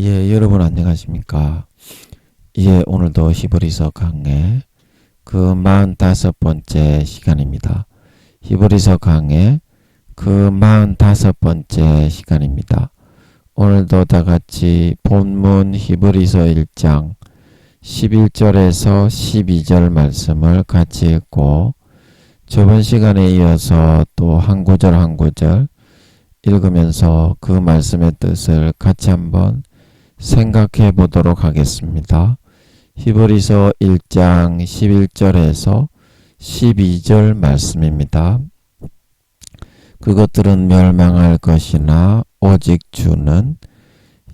예, 여러분 안녕하십니까? 예, 오늘도 히브리서 강의 그 45번째 시간입니다. 히브리서 강의 그 45번째 시간입니다. 오늘도 다 같이 본문 히브리서 1장 11절에서 12절 말씀을 같이 읽고 저번 시간에 이어서 또 한 구절 한 구절 읽으면서 그 말씀의 뜻을 같이 한번 생각해 보도록 하겠습니다. 히브리서 1장 11절에서 12절 말씀입니다. 그것들은 멸망할 것이나 오직 주는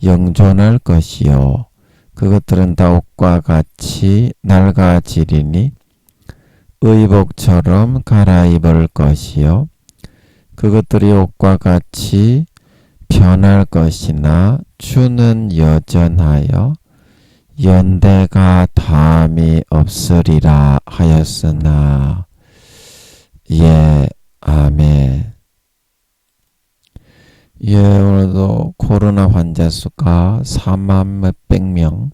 영존할 것이요. 그것들은 다 옷과 같이 낡아지리니 의복처럼 갈아입을 것이요. 그것들이 옷과 같이 변할 것이나 주는 여전하여 연대가 다함이 없으리라 하였으나. 예, 아멘. 예, 오늘도 코로나 환자 수가 4만 몇백 명,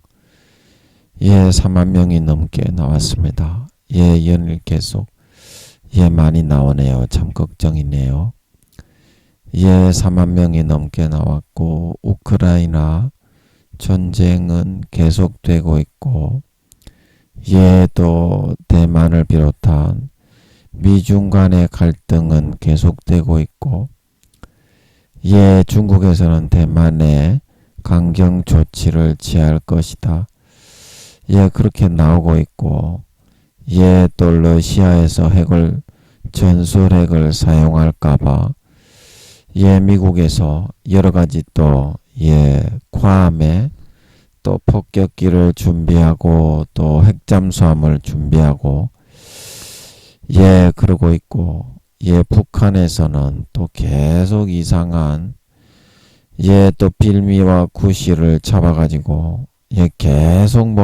4만 명이 넘게 나왔습니다. 연일 계속 많이 나오네요. 참 걱정이네요. 4만 명이 넘게 나왔고 우크라이나 전쟁은 계속되고 있고 또 대만을 비롯한 미중 간의 갈등은 계속되고 있고 중국에서는 대만에 강경 조치를 취할 것이다. 그렇게 나오고 있고 또 러시아에서 전술핵을 사용할까봐 미국에서 여러가지 또 괌에 또 폭격기를 준비하고 또 핵잠수함을 준비하고 그러고 있고 북한에서는 또 계속 이상한 또 빌미와 구실을 잡아가지고 계속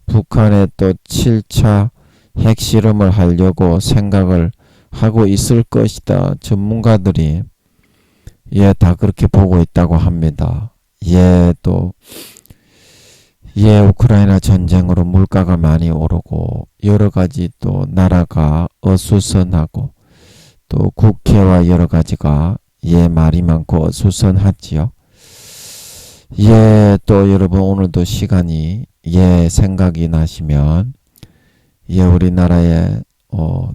북한에 또 7차 핵실험을 하려고 생각을 하고 있을 것이다. 전문가들이 다 그렇게 보고 있다고 합니다. 또 우크라이나 전쟁으로 물가가 많이 오르고 여러 가지 또 나라가 어수선하고 또 국회와 여러 가지가 말이 많고 어수선하지요. 또 여러분 오늘도 시간이 생각이 나시면 우리나라의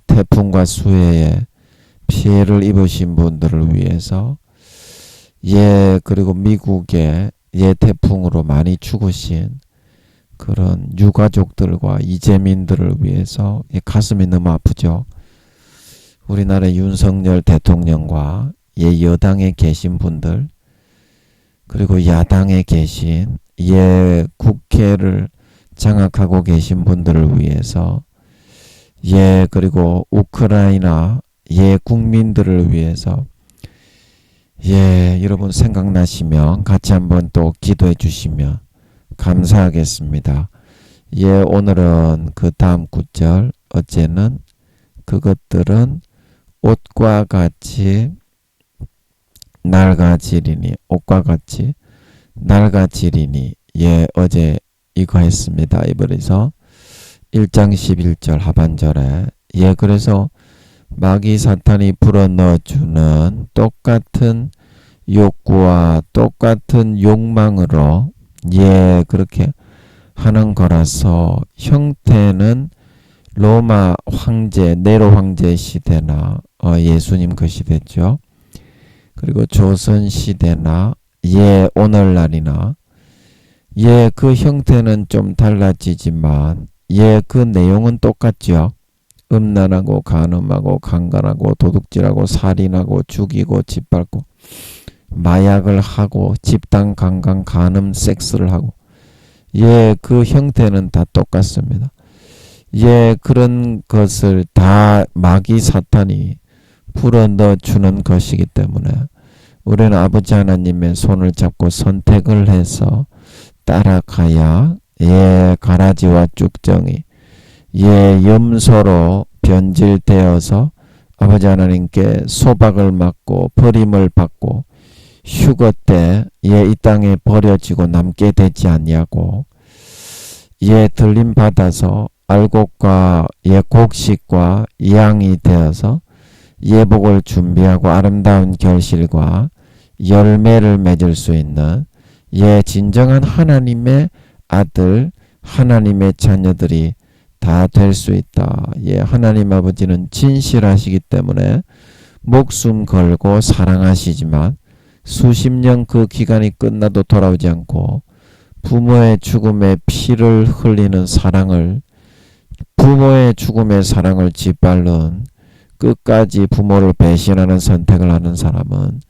태풍과 수해에 피해를 입으신 분들을 위해서 그리고 미국의 태풍으로 많이 죽으신 그런 유가족들과 이재민들을 위해서 가슴이 너무 아프죠. 우리나라 윤석열 대통령과 여당에 계신 분들 그리고 야당에 계신 국회를 장악하고 계신 분들을 위해서 그리고 우크라이나 국민들을 위해서 여러분 생각나시면 같이 한번 또 기도해 주시면 감사하겠습니다. 오늘은 그 다음 구절 어제는 그것들은 옷과 같이 낡아지리니 옷과 같이 낡아지리니 어제 이거 했습니다. 이번에서 1장 11절 하반절에 그래서 마귀 사탄이 불어넣어주는 똑같은 욕구와 똑같은 욕망으로 그렇게 하는 거라서 형태는 로마 황제 네로 황제 시대나 예수님 그 시대죠. 그리고 조선 시대나 오늘날이나 그 형태는 좀 달라지지만 그 내용은 똑같죠. 음란하고 간음하고 강간하고 도둑질하고 살인하고 죽이고 짓밟고 마약을 하고 집단 강간 간음 섹스를 하고 그 형태는 다 똑같습니다. 그런 것을 다 마귀 사탄이 불어넣어 주는 것이기 때문에 우리는 아버지 하나님의 손을 잡고 선택을 해서 따라가야 가라지와 쭉정이 염소로 변질되어서 아버지 하나님께 소박을 맞고 버림을 받고 휴거 때 이 땅에 버려지고 남게 되지 아니하고 들림 받아서 알곡과 곡식과 양이 되어서 복을 준비하고 아름다운 결실과 열매를 맺을 수 있는 진정한 하나님의 아들, 하나님의 자녀들이 다 될 수 있다. 하나님 아버지는 진실하시기 때문에 목숨 걸고 사랑하시지만 수십 년 그 기간이 끝나도 돌아오지 않고 부모의 죽음에 피를 흘리는 사랑을, 부모의 죽음의 사랑을 짓밟는 끝까지 부모를 배신하는 선택을 하는 사람은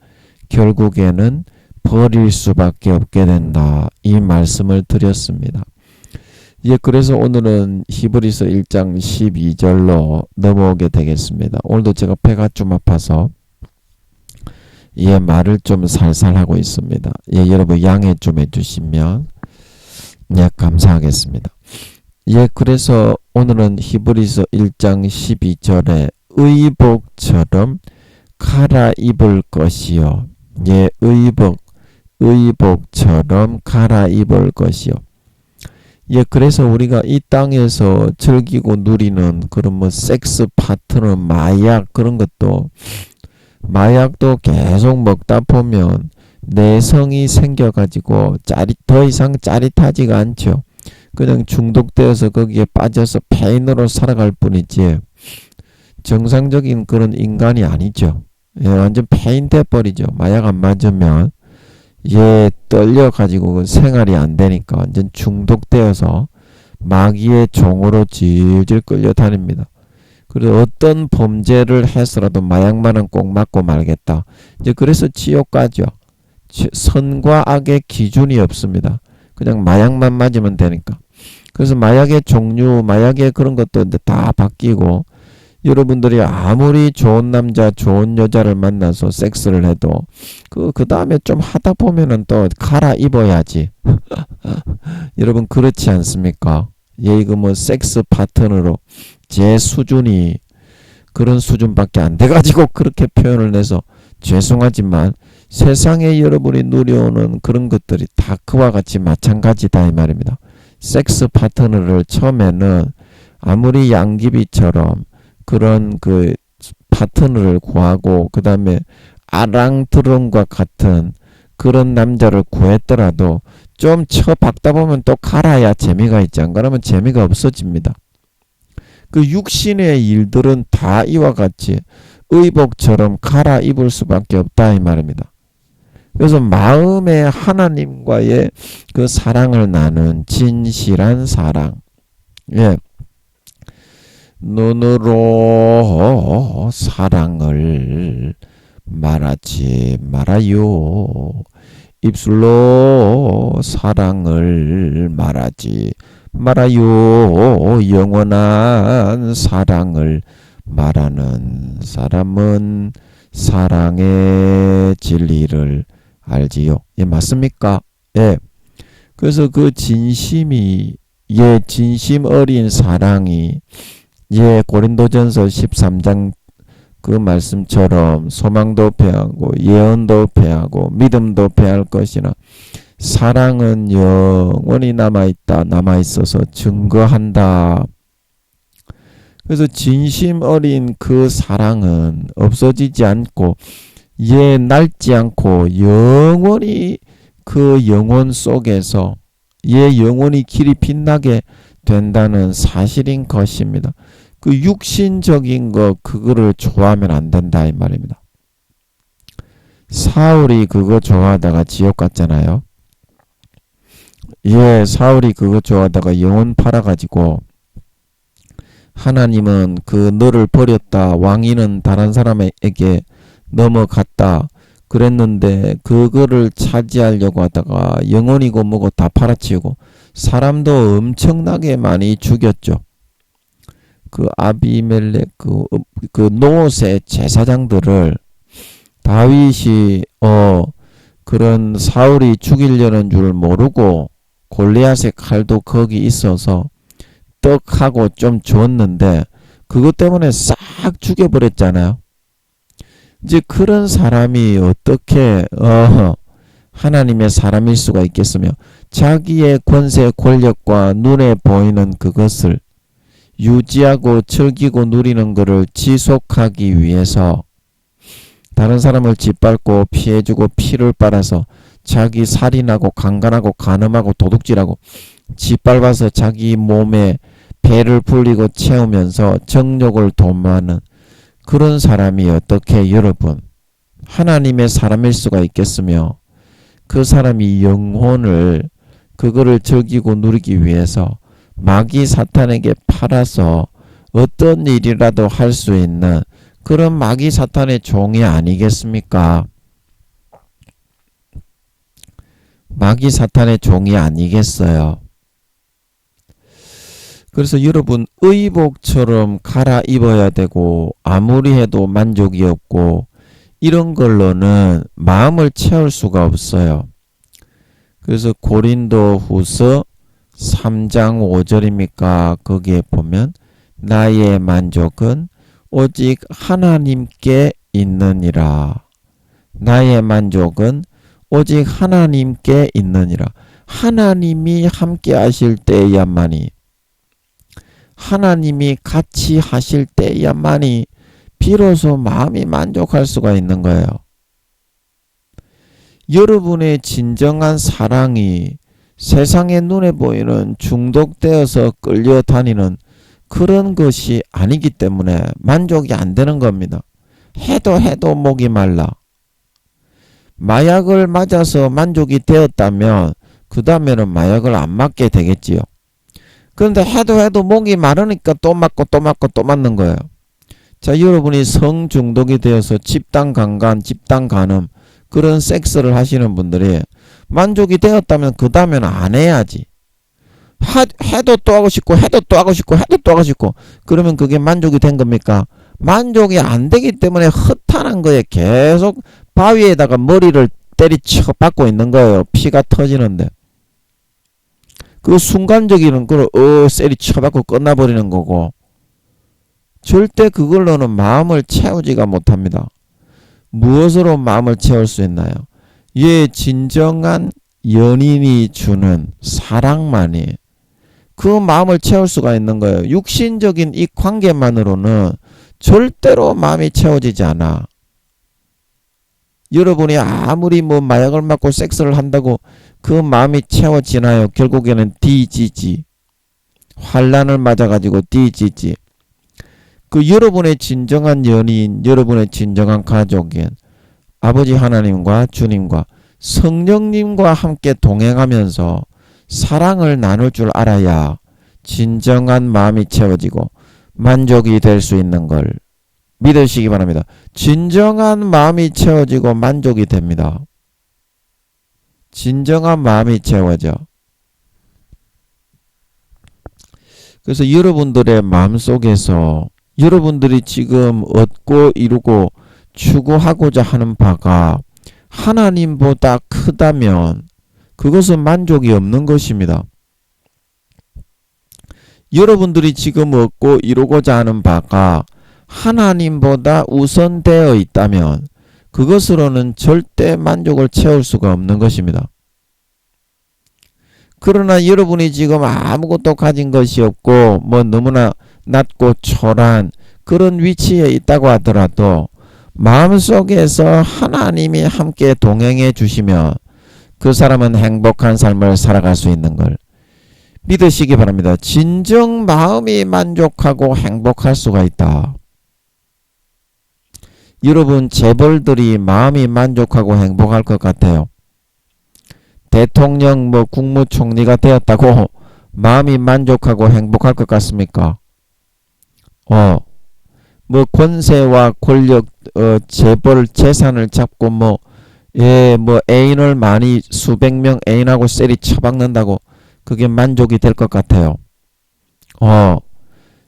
결국에는 버릴 수밖에 없게 된다. 이 말씀을 드렸습니다. 그래서 오늘은 히브리서 1장 12절로 넘어오게 되겠습니다. 오늘도 제가 배가 좀 아파서 말을 좀 살살 하고 있습니다. 여러분 양해 좀 해주시면 감사하겠습니다. 그래서 오늘은 히브리서 1장 12절에 의복처럼 갈아입을 것이요. 의복처럼 갈아입을 것이요. 그래서 우리가 이 땅에서 즐기고 누리는 그런 섹스 파트너, 마약 그런 것도 마약도 계속 먹다 보면 내성이 생겨가지고 더 이상 짜릿하지가 않죠. 그냥 중독되어서 거기에 빠져서 페인으로 살아갈 뿐이지 정상적인 그런 인간이 아니죠. 완전 페인 돼버리죠. 마약 안 맞으면 떨려가지고 생활이 안 되니까 완전 중독되어서 마귀의 종으로 질질 끌려다닙니다. 그래서 어떤 범죄를 해서라도 마약만은 꼭 맞고 말겠다. 그래서 지옥 가죠. 선과 악의 기준이 없습니다. 그냥 마약만 맞으면 되니까. 그래서 마약의 종류, 마약의 그런 것도 다 바뀌고 여러분들이 아무리 좋은 남자, 좋은 여자를 만나서 섹스를 해도 그 다음에 좀 하다 보면은 또 갈아입어야지. 여러분 그렇지 않습니까? 이거 섹스 파트너로 제 수준이 그런 수준밖에 안 돼가지고 그렇게 표현을 해서 죄송하지만 세상에 여러분이 누려오는 그런 것들이 다 그와 같이 마찬가지다 이 말입니다. 섹스 파트너를 처음에는 아무리 양귀비처럼 그런 그 파트너를 구하고 그 다음에 아랑드론과 같은 그런 남자를 구했더라도 좀 쳐박다 보면 또 갈아야 재미가 있지 안 그러면 재미가 없어집니다. 그 육신의 일들은 다 이와 같이 의복처럼 갈아입을 수밖에 없다 이 말입니다. 그래서 마음에 하나님과의 그 사랑을 나눈 진실한 사랑, 눈으로 사랑을 말하지 말아요. 입술로 사랑을 말하지 말아요. 영원한 사랑을 말하는 사람은 사랑의 진리를 알지요. 맞습니까? 그래서 그 진심이 진심 어린 사랑이 고린도전서 13장 그 말씀처럼 소망도 패하고 예언도 패하고 믿음도 패할 것이나 사랑은 영원히 남아있어서 증거한다. 그래서 진심 어린 그 사랑은 없어지지 않고 낡지 않고 영원히 그 영혼 속에서 영원히 길이 빛나게 된다는 사실인 것입니다. 그 육신적인 거 그거를 좋아하면 안 된다 이 말입니다. 사울이 그거 좋아하다가 지옥 갔잖아요. 사울이 그거 좋아하다가 영혼 팔아가지고 하나님은 그 너를 버렸다. 왕위는 다른 사람에게 넘어갔다. 그랬는데 그거를 차지하려고 하다가 영혼이고 뭐고 다 팔아치우고 사람도 엄청나게 많이 죽였죠. 그 아비멜렉 그 노세 제사장들을 다윗이 그런 사울이 죽이려는 줄 모르고 골리앗의 칼도 거기 있어서 떡하고 좀 줬는데 그것 때문에 싹 죽여버렸잖아요. 이제 그런 사람이 어떻게 하나님의 사람일 수가 있겠으며, 자기의 권세 권력과 눈에 보이는 그것을 유지하고 즐기고 누리는 것을 지속하기 위해서 다른 사람을 짓밟고 피해주고 피를 빨아서 자기 살인하고 강간하고 간음하고 도둑질하고 짓밟아서 자기 몸에 배를 불리고 채우면서 정욕을 도모하는 그런 사람이 어떻게 여러분 하나님의 사람일 수가 있겠으며, 그 사람이 영혼을 그거를 즐기고 누리기 위해서 마귀 사탄에게 팔아서 어떤 일이라도 할 수 있는 그런 마귀 사탄의 종이 아니겠습니까? 마귀 사탄의 종이 아니겠어요. 그래서 여러분 의복처럼 갈아입어야 되고 아무리 해도 만족이 없고 이런 걸로는 마음을 채울 수가 없어요. 그래서 고린도 후서 3장 5절입니까? 거기에 보면 나의 만족은 오직 하나님께 있느니라. 나의 만족은 오직 하나님께 있느니라. 하나님이 함께 하실 때야만이, 하나님이 같이 하실 때야만이 비로소 마음이 만족할 수가 있는 거예요. 여러분의 진정한 사랑이 세상의 눈에 보이는 중독되어서 끌려다니는 그런 것이 아니기 때문에 만족이 안 되는 겁니다. 해도 목이 말라. 마약을 맞아서 만족이 되었다면 그 다음에는 마약을 안 맞게 되겠지요. 그런데 해도 목이 마르니까 또 맞고 또 맞고 또 맞는 거예요. 자, 여러분이 성중독이 되어서 집단 강간, 집단 간음 그런 섹스를 하시는 분들이 만족이 되었다면 그 다음에는 안 해야지. 해도 또 하고 싶고 해도 또 하고 싶고 해도 또 하고 싶고 그러면 그게 만족이 된 겁니까? 만족이 안 되기 때문에 허탄한 거에 계속 바위에다가 머리를 때리쳐 받고 있는 거예요. 피가 터지는데. 그 순간적인 걸 쎄리 쳐받고 끝나버리는 거고, 절대 그걸로는 마음을 채우지가 못합니다. 무엇으로 마음을 채울 수 있나요? 진정한 연인이 주는 사랑만이 그 마음을 채울 수가 있는 거예요. 육신적인 이 관계만으로는 절대로 마음이 채워지지 않아. 여러분이 아무리 마약을 맞고 섹스를 한다고 그 마음이 채워지나요? 결국에는 뒤지지. 환란을 맞아가지고 뒤지지. 그 여러분의 진정한 연인, 여러분의 진정한 가족인 아버지 하나님과 주님과 성령님과 함께 동행하면서 사랑을 나눌 줄 알아야 진정한 마음이 채워지고 만족이 될 수 있는 걸 믿으시기 바랍니다. 진정한 마음이 채워지고 만족이 됩니다. 진정한 마음이 채워져. 그래서 여러분들의 마음속에서 여러분들이 지금 얻고 이루고 추구하고자 하는 바가 하나님보다 크다면 그것은 만족이 없는 것입니다. 여러분들이 지금 얻고 이루고자 하는 바가 하나님보다 우선되어 있다면 그것으로는 절대 만족을 채울 수가 없는 것입니다. 그러나 여러분이 지금 아무것도 가진 것이 없고 너무나 낮고 초라한 그런 위치에 있다고 하더라도 마음속에서 하나님이 함께 동행해 주시면 그 사람은 행복한 삶을 살아갈 수 있는 걸 믿으시기 바랍니다. 진정 마음이 만족하고 행복할 수가 있다. 여러분 재벌들이 마음이 만족하고 행복할 것 같아요. 대통령 국무총리가 되었다고 마음이 만족하고 행복할 것 같습니까? 권세와 권력, 재벌 재산을 잡고 애인을 많이 수백 명 애인하고 쎄리 쳐박는다고 그게 만족이 될 것 같아요.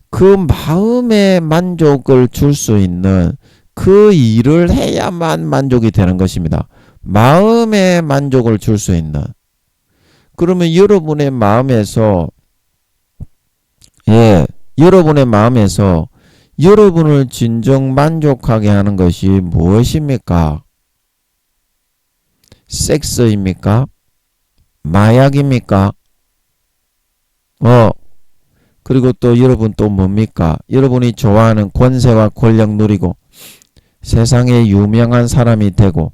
그 마음의 만족을 줄 수 있는 그 일을 해야만 만족이 되는 것입니다. 마음의 만족을 줄 수 있는. 그러면 여러분의 마음에서 여러분을 진정 만족하게 하는 것이 무엇입니까? 섹스입니까? 마약입니까? 그리고 또 여러분 또 뭡니까? 여러분이 좋아하는 권세와 권력 누리고 세상에 유명한 사람이 되고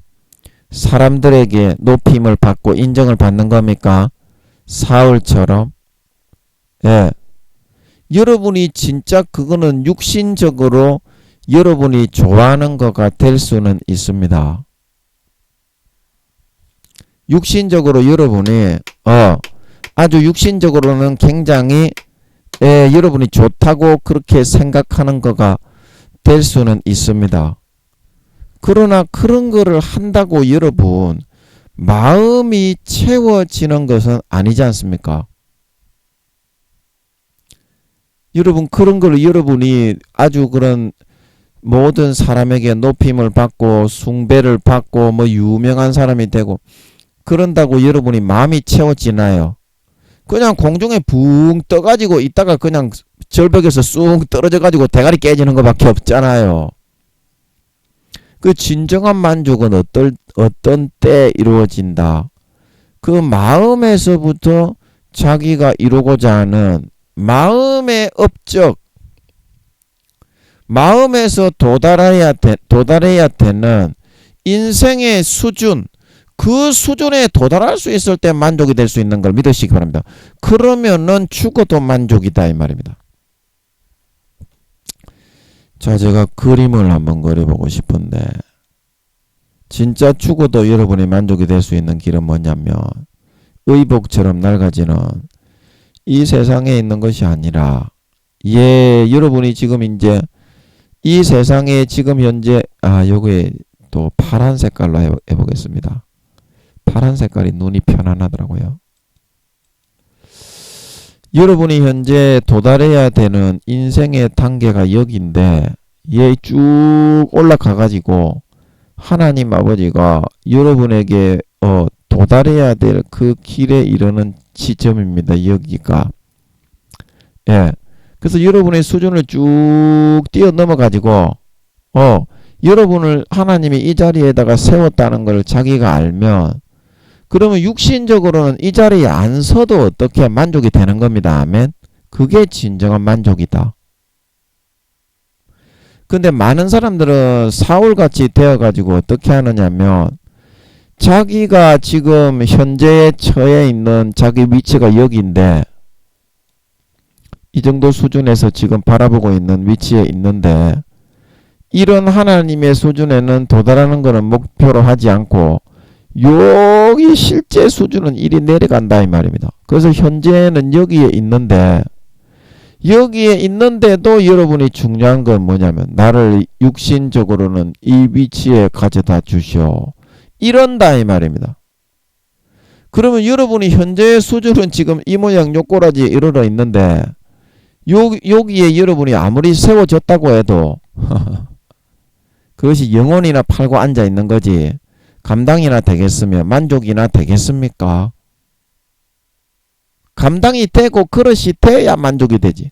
사람들에게 높임을 받고 인정을 받는 겁니까? 사울처럼? 예. 여러분이 진짜 그거는 육신적으로 여러분이 좋아하는 거가 될 수는 있습니다. 육신적으로 여러분이 아주 육신적으로는 굉장히 여러분이 좋다고 그렇게 생각하는 거가 될 수는 있습니다. 그러나 그런 거를 한다고 여러분 마음이 채워지는 것은 아니지 않습니까? 여러분 그런 걸 여러분이 아주 그런 모든 사람에게 높임을 받고 숭배를 받고 뭐 유명한 사람이 되고 그런다고 여러분이 마음이 채워지나요? 그냥 공중에 붕 떠가지고 있다가 그냥 절벽에서 쑥 떨어져가지고 대가리 깨지는 것밖에 없잖아요. 그 진정한 만족은 어떤 때 이루어진다. 그 마음에서부터 자기가 이루고자 하는 마음의 업적, 마음에서 도달해야 되는 인생의 수준, 그 수준에 도달할 수 있을 때 만족이 될 수 있는 걸 믿으시기 바랍니다. 그러면은 죽어도 만족이다 이 말입니다. 자, 제가 그림을 한번 그려보고 싶은데 진짜 죽어도 여러분이 만족이 될 수 있는 길은 뭐냐면 의복처럼 낡아지는 이 세상에 있는 것이 아니라 여러분이 지금 이제 이 세상에 지금 현재 여기에 또 파란 색깔로 해보겠습니다. 파란 색깔이 눈이 편안하더라고요. 여러분이 현재 도달해야 되는 인생의 단계가 여기인데 얘 쭉 올라가가지고 하나님 아버지가 여러분에게 도달해야 될 그 길에 이르는 지점입니다. 여기가. 예. 그래서 여러분의 수준을 쭉 뛰어넘어가지고 여러분을 하나님이 이 자리에다가 세웠다는 걸 자기가 알면 그러면 육신적으로는 이 자리에 안 서도 어떻게 만족이 되는 겁니다. 아멘. 그게 진정한 만족이다. 근데 많은 사람들은 사울같이 되어가지고 어떻게 하느냐면 자기가 지금 현재에 처해 있는 자기 위치가 여기인데 이 정도 수준에서 지금 바라보고 있는 위치에 있는데 이런 하나님의 수준에는 도달하는 것은 목표로 하지 않고 여기 실제 수준은 이리 내려간다 이 말입니다. 그래서 현재는 여기에 있는데도 여러분이 중요한 건 뭐냐면 나를 육신적으로는 이 위치에 가져다 주시오. 이런다 이 말입니다. 그러면 여러분이 현재의 수준은 지금 이 모양 요 꼬라지에 이르러 있는데 여기에 여러분이 아무리 세워졌다고 해도 그것이 영혼이나 팔고 앉아 있는 거지 감당이나 되겠으며 만족이나 되겠습니까? 감당이 되고 그릇이 돼야 만족이 되지.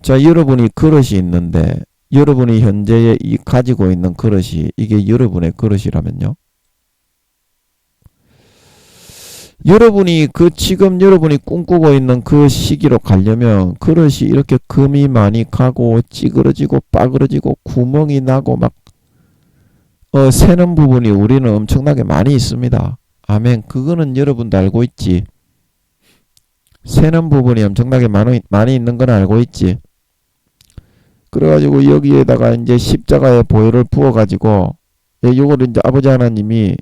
자, 여러분이 그릇이 있는데 여러분이 현재에 가지고 있는 그릇이 이게 여러분의 그릇이라면요. 여러분이 지금 여러분이 꿈꾸고 있는 그 시기로 가려면 그릇이 이렇게 금이 많이 가고 찌그러지고 빠그러지고 구멍이 나고 막 새는 부분이 우리는 엄청나게 많이 있습니다. 아멘. 그거는 여러분도 알고 있지. 새는 부분이 엄청나게 많이 있는 건 알고 있지. 그래가지고 여기에다가 이제 십자가의 보혈을 부어가지고 요거를 이제 아버지 하나님이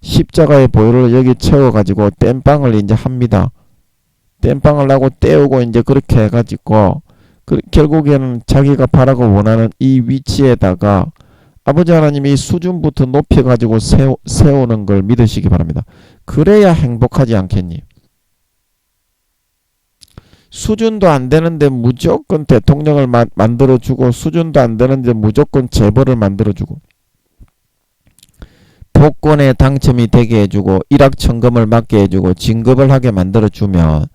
십자가의 보혈을 여기 채워가지고 땜빵을 이제 합니다. 땜빵을 하고 떼우고 이제 그렇게 해가지고 결국에는 자기가 바라고 원하는 이 위치에다가 아버지 하나님이 수준부터 높여가지고 세우는 걸 믿으시기 바랍니다. 그래야 행복하지 않겠니? 수준도 안 되는데 무조건 대통령을 만들어주고 수준도 안 되는데 무조건 재벌을 만들어주고 복권에 당첨이 되게 해주고 일확천금을 맞게 해주고 진급을 하게 만들어주면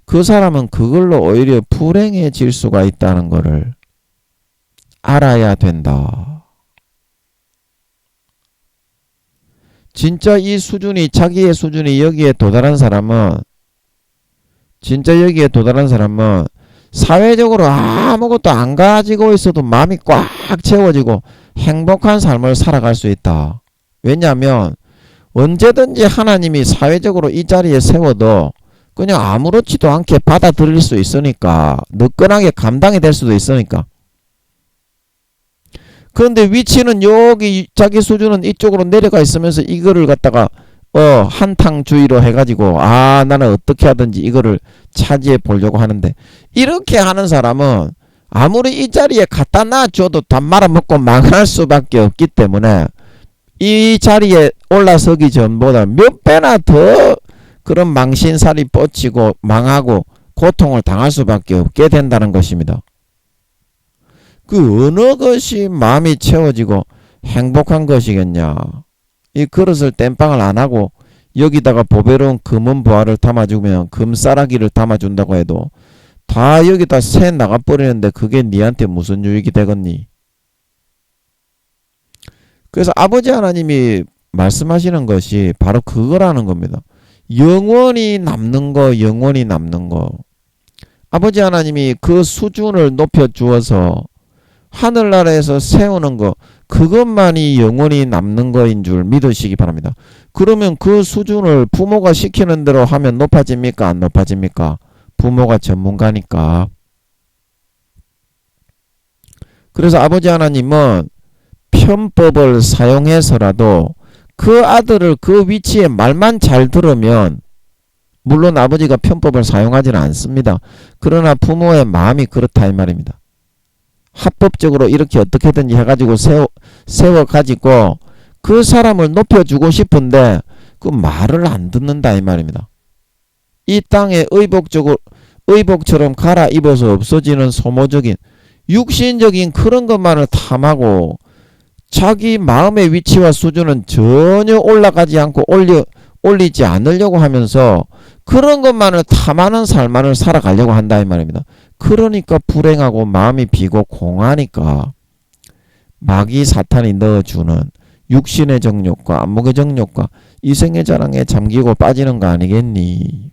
그 사람은 그걸로 오히려 불행해질 수가 있다는 거를 알아야 된다. 진짜 이 수준이, 자기의 수준이 여기에 도달한 사람은, 진짜 여기에 도달한 사람은 사회적으로 아무것도 안 가지고 있어도 마음이 꽉 채워지고 행복한 삶을 살아갈 수 있다. 왜냐하면 언제든지 하나님이 사회적으로 이 자리에 세워도 그냥 아무렇지도 않게 받아들일 수 있으니까, 느끈하게 감당이 될 수도 있으니까. 그런데 위치는 여기, 자기 수준은 이쪽으로 내려가 있으면서 이거를 갖다가 한탕주의로 해가지고 나는 어떻게 하든지 이거를 차지해 보려고 하는데, 이렇게 하는 사람은 아무리 이 자리에 갖다 놔줘도 다 말아먹고 망할 수밖에 없기 때문에 이 자리에 올라서기 전보다 몇 배나 더 그런 망신살이 뻗치고 망하고 고통을 당할 수밖에 없게 된다는 것입니다. 그 어느 것이 마음이 채워지고 행복한 것이겠냐. 이 그릇을 땜빵을 안 하고 여기다가 보배로운 금은 보화를 담아주면, 금싸라기를 담아준다고 해도 다 여기다 새 나가버리는데 그게 니한테 무슨 유익이 되겠니? 그래서 아버지 하나님이 말씀하시는 것이 바로 그거라는 겁니다. 영원히 남는 거, 영원히 남는 거. 아버지 하나님이 그 수준을 높여주어서 하늘나라에서 세우는 거, 그것만이 영원히 남는 거인 줄 믿으시기 바랍니다. 그러면 그 수준을 부모가 시키는 대로 하면 높아집니까? 안 높아집니까? 부모가 전문가니까. 그래서 아버지 하나님은 편법을 사용해서라도 그 아들을 그 위치에 말만 잘 들으면, 물론 아버지가 편법을 사용하지는 않습니다. 그러나 부모의 마음이 그렇다 이 말입니다. 합법적으로 이렇게 어떻게든지 해가지고 세워가지고 그 사람을 높여주고 싶은데 그 말을 안 듣는다 이 말입니다. 이 땅에 의복처럼 갈아입어서 없어지는 소모적인 육신적인 그런 것만을 탐하고 자기 마음의 위치와 수준은 전혀 올라가지 않고 올리지 않으려고 하면서 그런 것만을 탐하는 삶만을 살아가려고 한다 이 말입니다. 그러니까 불행하고 마음이 비고 공하니까 마귀 사탄이 넣어주는 육신의 정욕과 안목의 정욕과 이생의 자랑에 잠기고 빠지는 거 아니겠니?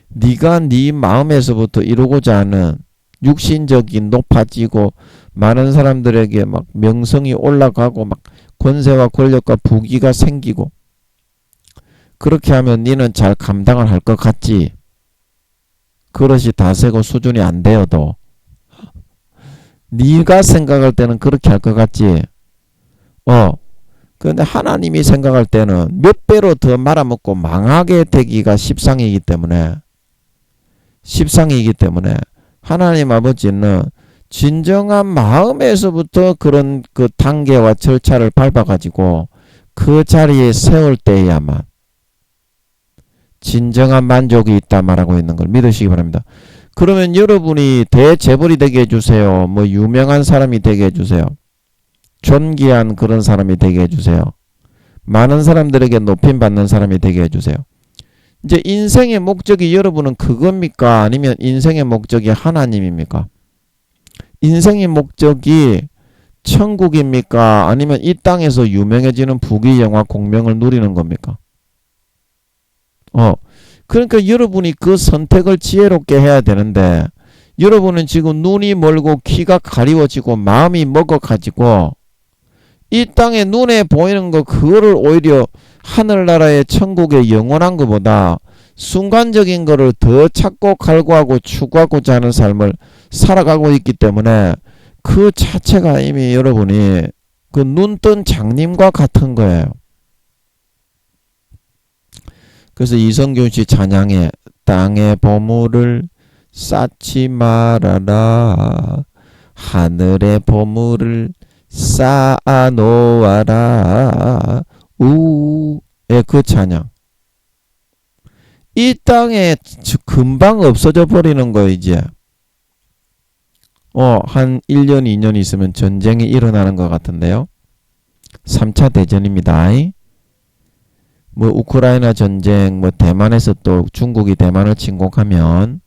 네가 네 마음에서부터 이루고자 하는 육신적인 높아지고 많은 사람들에게 막 명성이 올라가고 막 권세와 권력과 부귀가 생기고, 그렇게 하면 니는 잘 감당을 할 것 같지? 그릇이 다 세고 수준이 안 되어도 네가 생각할 때는 그렇게 할 것 같지? 그런데 하나님이 생각할 때는 몇 배로 더 말아먹고 망하게 되기가 십상이기 때문에 하나님 아버지는 진정한 마음에서부터 그런 그 단계와 절차를 밟아가지고 그 자리에 세울 때에야만 진정한 만족이 있다 말하고 있는 걸 믿으시기 바랍니다. 그러면 여러분이 대재벌이 되게 해주세요. 뭐 유명한 사람이 되게 해주세요. 존귀한 그런 사람이 되게 해주세요. 많은 사람들에게 높임받는 사람이 되게 해주세요. 이제 인생의 목적이 여러분은 그겁니까? 아니면 인생의 목적이 하나님입니까? 인생의 목적이 천국입니까? 아니면 이 땅에서 유명해지는 부귀 영화 공명을 누리는 겁니까? 그러니까 여러분이 그 선택을 지혜롭게 해야 되는데, 여러분은 지금 눈이 멀고 귀가 가리워지고 마음이 먹어가지고 이 땅에 눈에 보이는 거, 그거를 오히려 하늘나라의 천국의 영원한 것보다 순간적인 거를 더 찾고 갈구하고 추구하고자 하는 삶을 살아가고 있기 때문에 그 자체가 이미 여러분이 그 눈뜬 장님과 같은 거예요. 그래서 이성균 씨 찬양에 땅의 보물을 쌓지 말아라, 하늘의 보물을 쌓아놓아라, 그 찬양. 이 땅에 금방 없어져 버리는 거. 이제 한 1년 2년 있으면 전쟁이 일어나는 것 같은데요. 3차 대전입니다. 뭐 우크라이나 전쟁, 뭐 대만에서 또 중국이 대만을 침공하면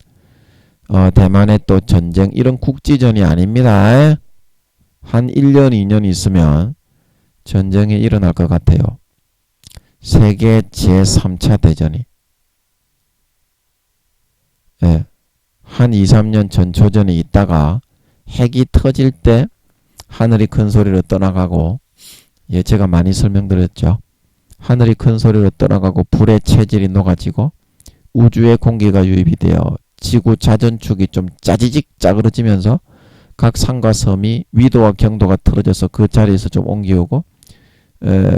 대만의 또 전쟁 이런 국지전이 아닙니다. 한 1년 2년 있으면 전쟁이 일어날 것 같아요. 세계 제3차 대전이. 예, 한 2, 3년 전초전이 있다가 핵이 터질 때 하늘이 큰 소리로 떠나가고, 예, 제가 많이 설명드렸죠. 하늘이 큰 소리로 떠나가고 불의 체질이 녹아지고 우주의 공기가 유입이 되어 지구 자전축이 좀 짜지직 짜그러지면서 각 산과 섬이 위도와 경도가 틀어져서 그 자리에서 좀 옮기오고,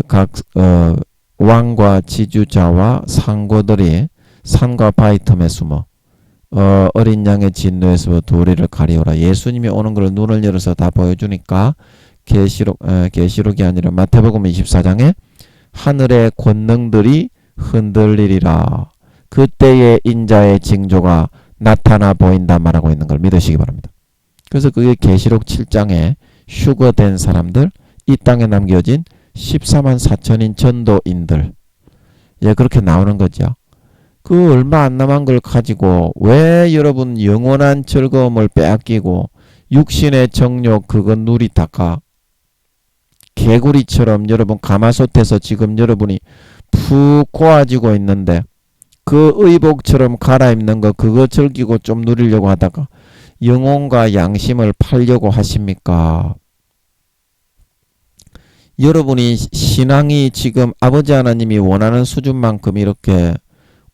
각 왕과 지주자와 상고들이 산과 바위 틈에 숨어 어린 양의 진노에서 도리를 가리오라. 예수님이 오는 걸 눈을 열어서 다 보여주니까 계시록이 아니라 마태복음 24장에 하늘의 권능들이 흔들리리라. 그때의 인자의 징조가 나타나 보인다 말하고 있는 걸 믿으시기 바랍니다. 그래서 그게 계시록 7장에 휴거된 사람들, 이 땅에 남겨진 14만 4천인 전도인들, 예, 그렇게 나오는 거죠. 그 얼마 안 남은 걸 가지고 왜 여러분 영원한 즐거움을 빼앗기고 육신의 정욕 그거 누리다가 개구리처럼 여러분 가마솥에서 지금 여러분이 푹 고아지고 있는데 그 의복처럼 갈아입는 거 그거 즐기고 좀 누리려고 하다가 영혼과 양심을 팔려고 하십니까? 여러분이 신앙이 지금 아버지 하나님이 원하는 수준만큼 이렇게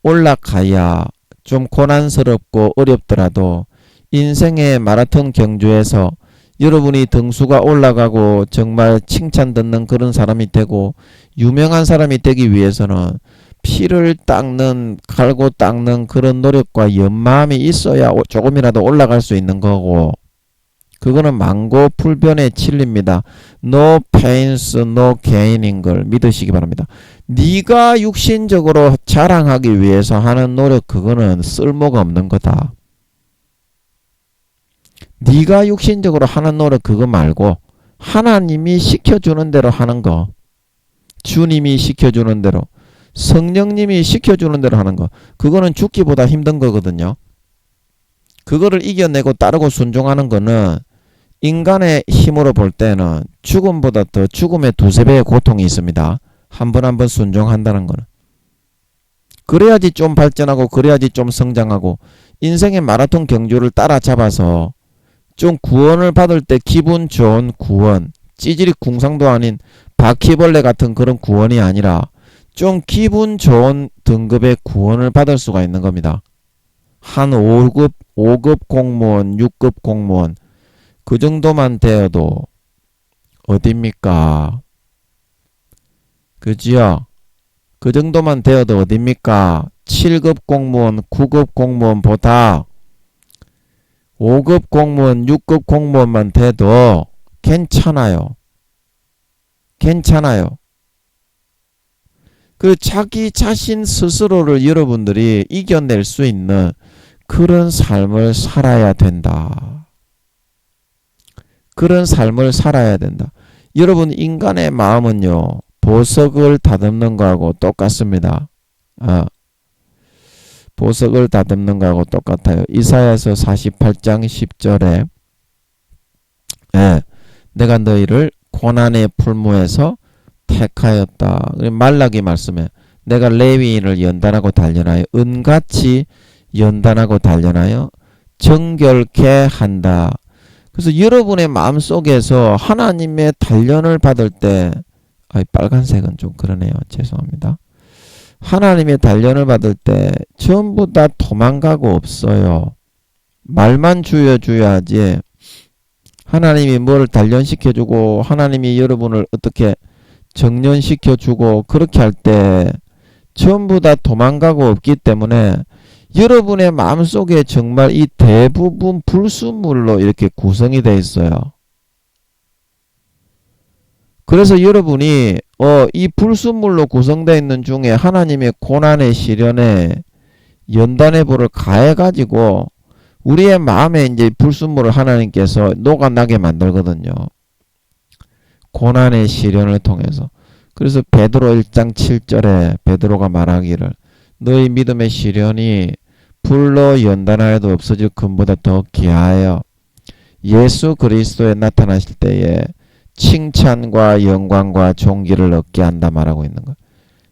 올라가야 좀 고난스럽고 어렵더라도 인생의 마라톤 경주에서 여러분이 등수가 올라가고 정말 칭찬 듣는 그런 사람이 되고 유명한 사람이 되기 위해서는 피를 닦는, 갈고 닦는 그런 노력과 연마함이 있어야 조금이라도 올라갈 수 있는 거고, 그거는 만고불변의 진리입니다. No pains, no gain인 걸 믿으시기 바랍니다. 네가 육신적으로 자랑하기 위해서 하는 노력, 그거는 쓸모가 없는 거다. 네가 육신적으로 하는 노력 그거 말고 하나님이 시켜주는 대로 하는 거, 주님이 시켜주는 대로, 성령님이 시켜주는 대로 하는 거, 그거는 죽기보다 힘든 거거든요. 그거를 이겨내고 따르고 순종하는 거는 인간의 힘으로 볼 때는 죽음보다 더 죽음의 두세 배의 고통이 있습니다. 한 번 한 번 순종한다는 거는. 그래야지 좀 발전하고 그래야지 좀 성장하고 인생의 마라톤 경주를 따라잡아서 좀 구원을 받을 때 기분 좋은 구원, 찌질이 궁상도 아닌 바퀴벌레 같은 그런 구원이 아니라 좀 기분 좋은 등급의 구원을 받을 수가 있는 겁니다. 한 5급 공무원, 6급 공무원 그 정도만 되어도 어딥니까? 그지요? 그 정도만 되어도 어딥니까? 7급 공무원, 9급 공무원보다 5급 공무원, 6급 공무원만 돼도 괜찮아요. 괜찮아요. 그 자기 자신 스스로를 여러분들이 이겨낼 수 있는 그런 삶을 살아야 된다. 그런 삶을 살아야 된다. 여러분 인간의 마음은요, 보석을 다듬는 거하고 똑같습니다. 보석을 다듬는 거하고 똑같아요. 이사야서 48장 10절에 내가 너희를 고난의 풀무에서 택하였다. 말라기 말씀에 내가 레위인을 연단하고 단련하여 은같이 연단하고 단련하여 정결케 한다. 그래서 여러분의 마음속에서 하나님의 단련을 받을 때 빨간색은 좀 그러네요. 죄송합니다. 하나님의 단련을 받을 때 전부 다 도망가고 없어요. 말만 주여줘야지 하나님이 뭘 단련시켜주고 하나님이 여러분을 어떻게 정련시켜주고 그렇게 할 때 전부 다 도망가고 없기 때문에 여러분의 마음속에 정말 이 대부분 불순물로 이렇게 구성이 되어 있어요. 그래서 여러분이 이 불순물로 구성되어 있는 중에 하나님의 고난의 시련에 연단의 불을 가해가지고 우리의 마음에 이제 불순물을 하나님께서 녹아나게 만들거든요. 고난의 시련을 통해서. 그래서 베드로 1장 7절에 베드로가 말하기를 너희 믿음의 시련이 불로 연단하여도 없어질 금보다 더 귀하여 예수 그리스도에 나타나실 때에 칭찬과 영광과 존귀를 얻게 한다 말하고 있는 것.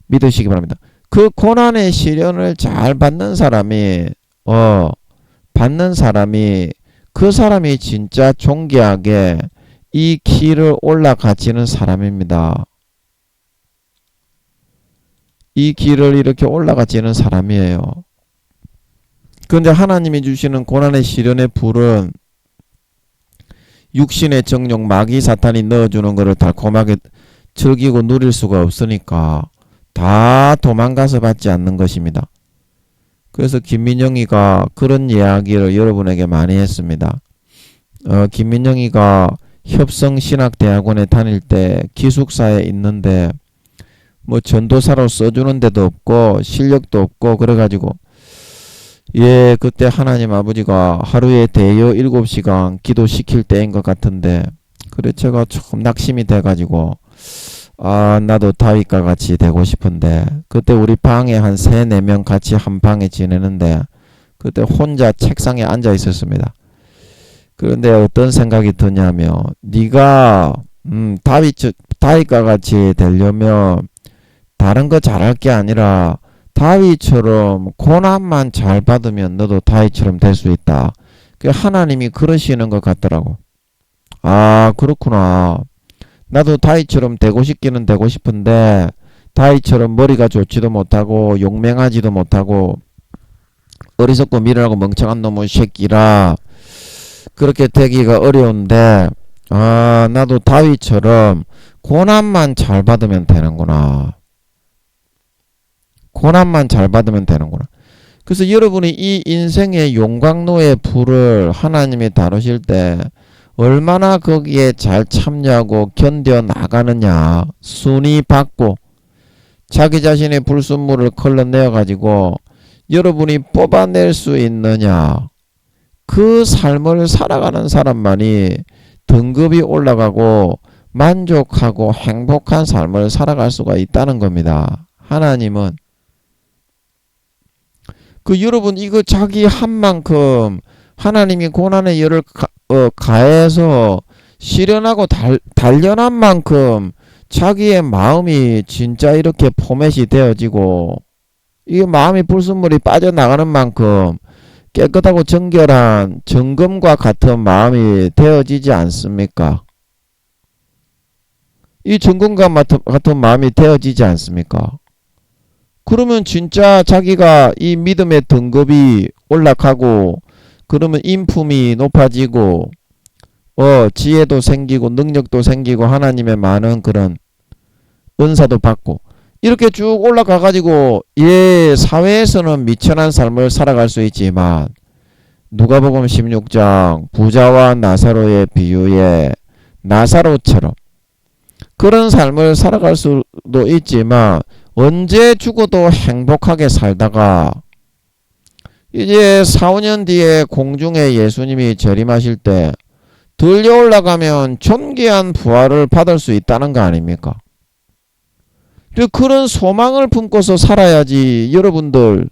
믿으시기 바랍니다. 그 고난의 시련을 잘 받는 사람이 그 사람이 진짜 존귀하게 이 길을 올라가지는 사람입니다. 이 길을 이렇게 올라가지는 사람이에요. 그런데 하나님이 주시는 고난의 시련의 불은 육신의 정욕 마귀 사탄이 넣어주는 것을 달콤하게 즐기고 누릴 수가 없으니까 다 도망가서 받지 않는 것입니다. 그래서 김민영이가 그런 이야기를 여러분에게 많이 했습니다. 김민영이가 협성신학대학원에 다닐 때 기숙사에 있는데 뭐 전도사로 써주는 데도 없고 실력도 없고 그래가지고 그때 하나님 아버지가 하루에 대여 7시간 기도시킬 때인 것 같은데 그래 제가 좀 낙심이 돼가지고 나도 다윗과 같이 되고 싶은데 그때 우리 방에 한 3-4명 같이 한 방에 지내는데 그때 혼자 책상에 앉아 있었습니다. 그런데 어떤 생각이 드냐면 네가 다윗과 같이 되려면 다른 거 잘할 게 아니라 다윗처럼 고난만 잘 받으면 너도 다윗처럼 될 수 있다. 하나님이 그러시는 것 같더라고. 그렇구나. 나도 다윗처럼 되고 싶기는 되고 싶은데 다윗처럼 머리가 좋지도 못하고 용맹하지도 못하고 어리석고 미련하고 멍청한 놈의 새끼라 그렇게 되기가 어려운데 나도 다윗처럼 고난만 잘 받으면 되는구나. 고난만 잘 받으면 되는구나. 그래서 여러분이 이 인생의 용광로의 불을 하나님이 다루실 때 얼마나 거기에 잘 참여하고 견뎌 나가느냐, 순위 받고 자기 자신의 불순물을 걸러내어 가지고 여러분이 뽑아낼 수 있느냐, 그 삶을 살아가는 사람만이 등급이 올라가고 만족하고 행복한 삶을 살아갈 수가 있다는 겁니다. 하나님은 여러분 이거 자기 한 만큼 하나님이 고난의 열을 가해서 실현하고 단련한 만큼 자기의 마음이 진짜 이렇게 포맷이 되어지고 이 마음이 불순물이 빠져나가는 만큼 깨끗하고 정결한 정금과 같은 마음이 되어지지 않습니까? 이 정금과 같은 마음이 되어지지 않습니까? 그러면 진짜 자기가 이 믿음의 등급이 올라가고 그러면 인품이 높아지고 지혜도 생기고 능력도 생기고 하나님의 많은 그런 은사도 받고 이렇게 쭉 올라가 가지고 사회에서는 미천한 삶을 살아갈 수 있지만 누가복음 16장 부자와 나사로의 비유에 나사로처럼 그런 삶을 살아갈 수도 있지만 언제 죽어도 행복하게 살다가 이제 4-5년 뒤에 공중에 예수님이 재림하실 때 들려 올라가면 존귀한 부활을 받을 수 있다는 거 아닙니까? 그런 소망을 품고서 살아야지 여러분들.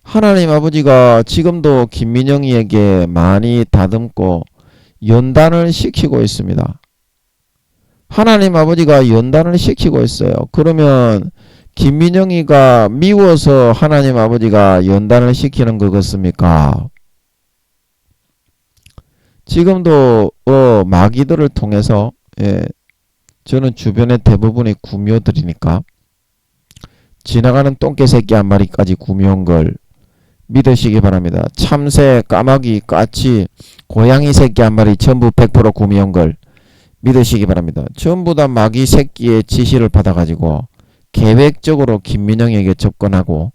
하나님 아버지가 지금도 김민영이에게 많이 다듬고 연단을 시키고 있습니다. 하나님 아버지가 연단을 시키고 있어요. 그러면 김민영이가 미워서 하나님 아버지가 연단을 시키는 것 같습니까? 지금도 마귀들을 통해서 저는 주변의 대부분이 구미호들이니까 지나가는 똥개새끼 한 마리까지 구미호인 걸 믿으시기 바랍니다. 참새, 까마귀, 까치, 고양이 새끼 한 마리 전부 100% 구미호인 걸 믿으시기 바랍니다. 전부 다 마귀 새끼의 지시를 받아가지고 계획적으로 김민영에게 접근하고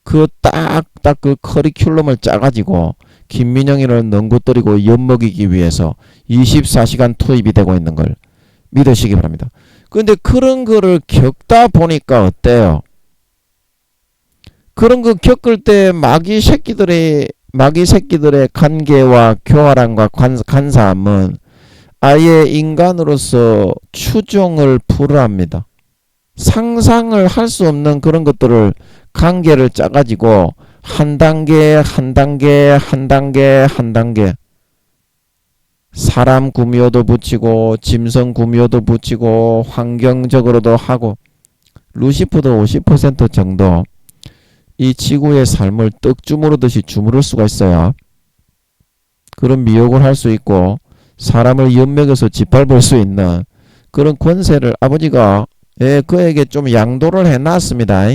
그 딱딱 그 커리큘럼을 짜가지고 김민영이를 넘고뜨리고 엿먹이기 위해서 24시간 투입이 되고 있는 걸 믿으시기 바랍니다. 근데 그런 거를 겪다 보니까 어때요? 그런 거 겪을 때 마귀 새끼들의 간계와 교활함과 간사함은 아예 인간으로서 추종을 불허합니다. 상상을 할 수 없는 그런 것들을 관계를 짜가지고 한 단계 한 단계 한 단계 한 단계 사람 구미호도 붙이고 짐승 구미호도 붙이고 환경적으로도 하고 루시프도 50% 정도 이 지구의 삶을 떡 주무르듯이 주무를 수가 있어요. 그런 미혹을 할 수 있고 사람을 연맥에서 짓밟을 수 있는 그런 권세를 아버지가 그에게 좀 양도를 해놨습니다.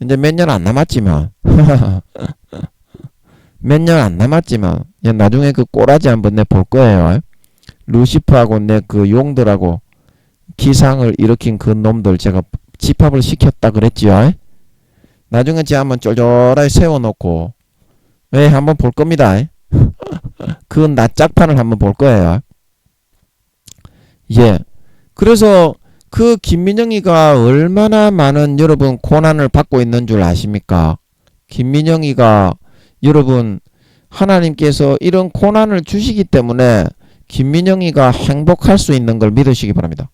이제 몇 년 안 남았지만 몇 년 안 남았지만 나중에 그 꼬라지 한번 내 볼 거예요. 루시프하고 내 그 용들하고 기상을 일으킨 그 놈들 제가 집합을 시켰다 그랬지요. 나중에 제가 한번 쫄쫄하게 세워놓고 한번 볼 겁니다. 그 낯짝판을 한번 볼 거예요. 그래서 그 김민영이가 얼마나 많은 여러분 고난을 받고 있는 줄 아십니까? 김민영이가 여러분 하나님께서 이런 고난을 주시기 때문에 김민영이가 행복할 수 있는 걸 믿으시기 바랍니다.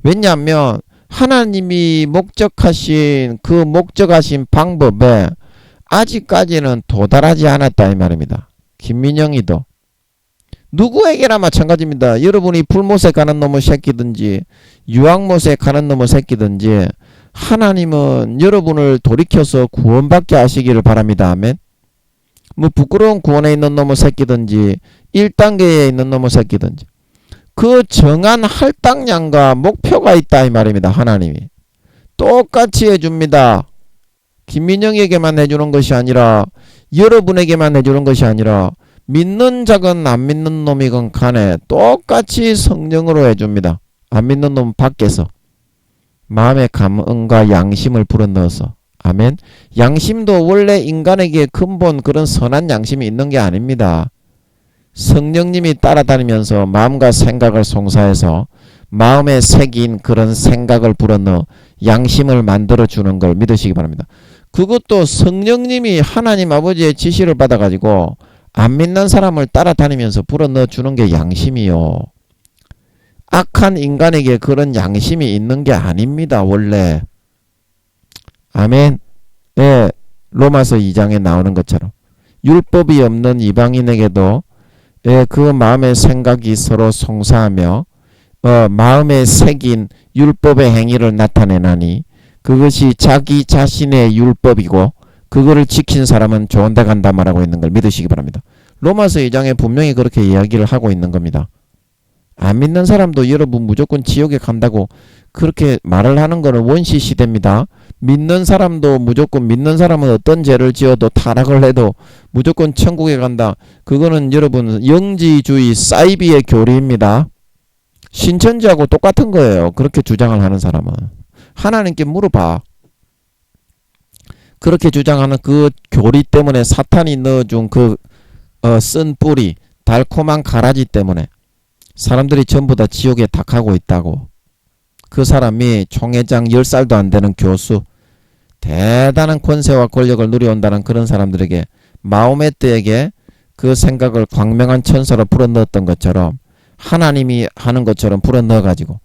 왜냐하면 하나님이 목적하신 그 목적하신 방법에 아직까지는 도달하지 않았다 이 말입니다. 김민영이도 누구에게나 마찬가지입니다. 여러분이 불못에 가는 놈의 새끼든지 유황못에 가는 놈의 새끼든지 하나님은 여러분을 돌이켜서 구원받게 하시기를 바랍니다. 아멘. 뭐 부끄러운 구원에 있는 놈의 새끼든지 1단계에 있는 놈의 새끼든지 그 정한 할당량과 목표가 있다 이 말입니다. 하나님이 똑같이 해줍니다. 김민영에게만 해주는 것이 아니라 여러분에게만 해주는 것이 아니라 믿는 자건 안 믿는 놈이건 간에 똑같이 성령으로 해줍니다. 안 믿는 놈 밖에서 마음의 감언과 양심을 불어넣어서 아멘. 양심도 원래 인간에게 근본 그런 선한 양심이 있는 게 아닙니다. 성령님이 따라다니면서 마음과 생각을 송사해서 마음에 새긴 그런 생각을 불어넣어 양심을 만들어주는 걸 믿으시기 바랍니다. 그것도 성령님이 하나님 아버지의 지시를 받아가지고 안 믿는 사람을 따라다니면서 불어넣어 주는 게 양심이요. 악한 인간에게 그런 양심이 있는 게 아닙니다. 원래. 아멘. 로마서 2장에 나오는 것처럼 율법이 없는 이방인에게도 그 마음의 생각이 서로 송사하며 마음에 새긴 율법의 행위를 나타내나니 그것이 자기 자신의 율법이고 그거를 지킨 사람은 좋은 데 간다 말하고 있는 걸 믿으시기 바랍니다. 로마서 2장에 분명히 그렇게 이야기를 하고 있는 겁니다. 안 믿는 사람도 여러분 무조건 지옥에 간다고 그렇게 말을 하는 거는 원시 시대입니다. 믿는 사람도 무조건 믿는 사람은 어떤 죄를 지어도 타락을 해도 무조건 천국에 간다. 그거는 여러분 영지주의 사이비의 교리입니다. 신천지하고 똑같은 거예요. 그렇게 주장을 하는 사람은. 하나님께 물어봐. 그렇게 주장하는 그 교리 때문에 사탄이 넣어준 그 쓴 뿌리 달콤한 가라지 때문에 사람들이 전부 다 지옥에 탁하고 있다고. 그 사람이 총회장 10살도 안 되는 교수 대단한 권세와 권력을 누려온다는 그런 사람들에게 마호메트에게 그 생각을 광명한 천사로 불어넣었던 것처럼 하나님이 하는 것처럼 불어넣어가지고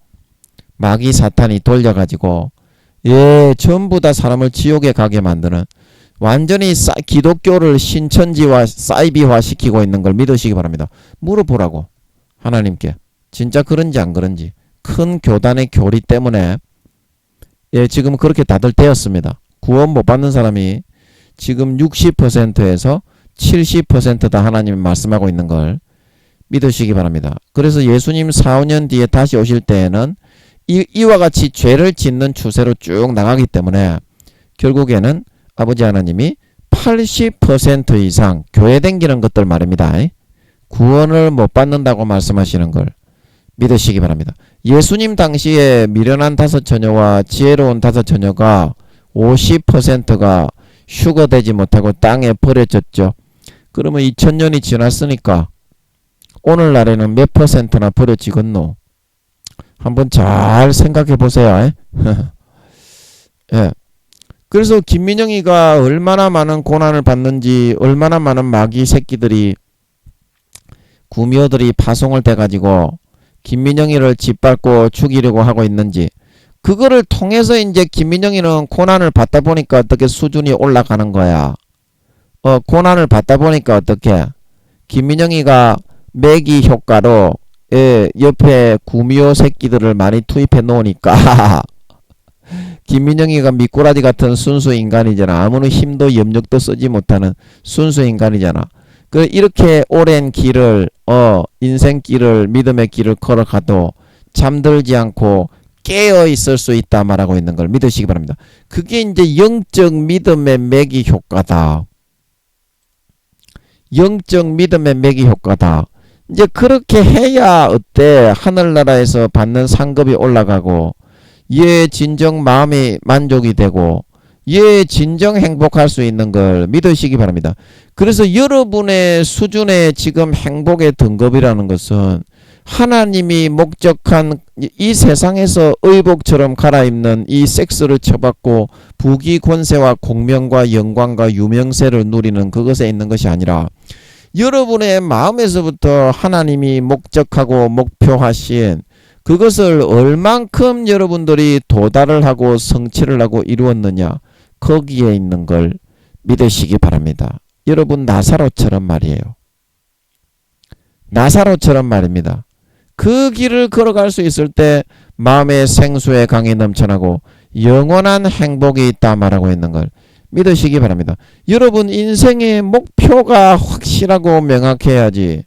마귀 사탄이 돌려가지고 전부 다 사람을 지옥에 가게 만드는 완전히 기독교를 신천지와 사이비화 시키고 있는 걸 믿으시기 바랍니다. 물어보라고 하나님께 진짜 그런지 안 그런지. 큰 교단의 교리 때문에 지금 그렇게 다들 되었습니다. 구원 못 받는 사람이 지금 60%에서 70%다 하나님이 말씀하고 있는 걸 믿으시기 바랍니다. 그래서 예수님 4, 5년 뒤에 다시 오실 때에는 이와 같이 죄를 짓는 추세로 쭉 나가기 때문에 결국에는 아버지 하나님이 80% 이상 교회 댕기는 것들 말입니다. 구원을 못 받는다고 말씀하시는 걸 믿으시기 바랍니다. 예수님 당시에 미련한 5처녀와 지혜로운 5처녀가 50%가 휴거되지 못하고 땅에 버려졌죠. 그러면 2000년이 지났으니까 오늘날에는 몇 %나 버려지겠노? 한번 잘 생각해 보세요. 그래서 김민영이가 얼마나 많은 고난을 받는지, 얼마나 많은 마귀 새끼들이 구미호들이 파송을 돼가지고 김민영이를 짓밟고 죽이려고 하고 있는지 그거를 통해서 이제 김민영이는 고난을 받다 보니까 어떻게 수준이 올라가는 거야. 고난을 받다 보니까 어떻게 김민영이가 매기 효과로 옆에 구미호 새끼들을 많이 투입해 놓으니까 김민영이가 미꾸라지 같은 순수 인간이잖아. 아무런 힘도 염력도 쓰지 못하는 순수 인간이잖아. 이렇게 오랜 길을 인생길을 믿음의 길을 걸어가도 잠들지 않고 깨어 있을 수 있다 말하고 있는 걸 믿으시기 바랍니다. 그게 이제 영적 믿음의 매기 효과다. 영적 믿음의 매기 효과다. 이제 그렇게 해야 어때? 하늘나라에서 받는 상급이 올라가고 얘 진정 마음이 만족이 되고 얘 진정 행복할 수 있는 걸 믿으시기 바랍니다. 그래서 여러분의 수준의 지금 행복의 등급이라는 것은 하나님이 목적한 이 세상에서 의복처럼 갈아입는 이 섹스를 쳐받고 부귀 권세와 공명과 영광과 유명세를 누리는 그것에 있는 것이 아니라 여러분의 마음에서부터 하나님이 목적하고 목표하신 그것을 얼만큼 여러분들이 도달을 하고 성취를 하고 이루었느냐 거기에 있는 걸 믿으시기 바랍니다. 여러분 나사로처럼 말이에요. 나사로처럼 말입니다. 그 길을 걸어갈 수 있을 때 마음의 생수의 강이 넘쳐나고 영원한 행복이 있다 말하고 있는 걸 믿으시기 바랍니다. 여러분 인생의 목표가 확실하고 명확해야지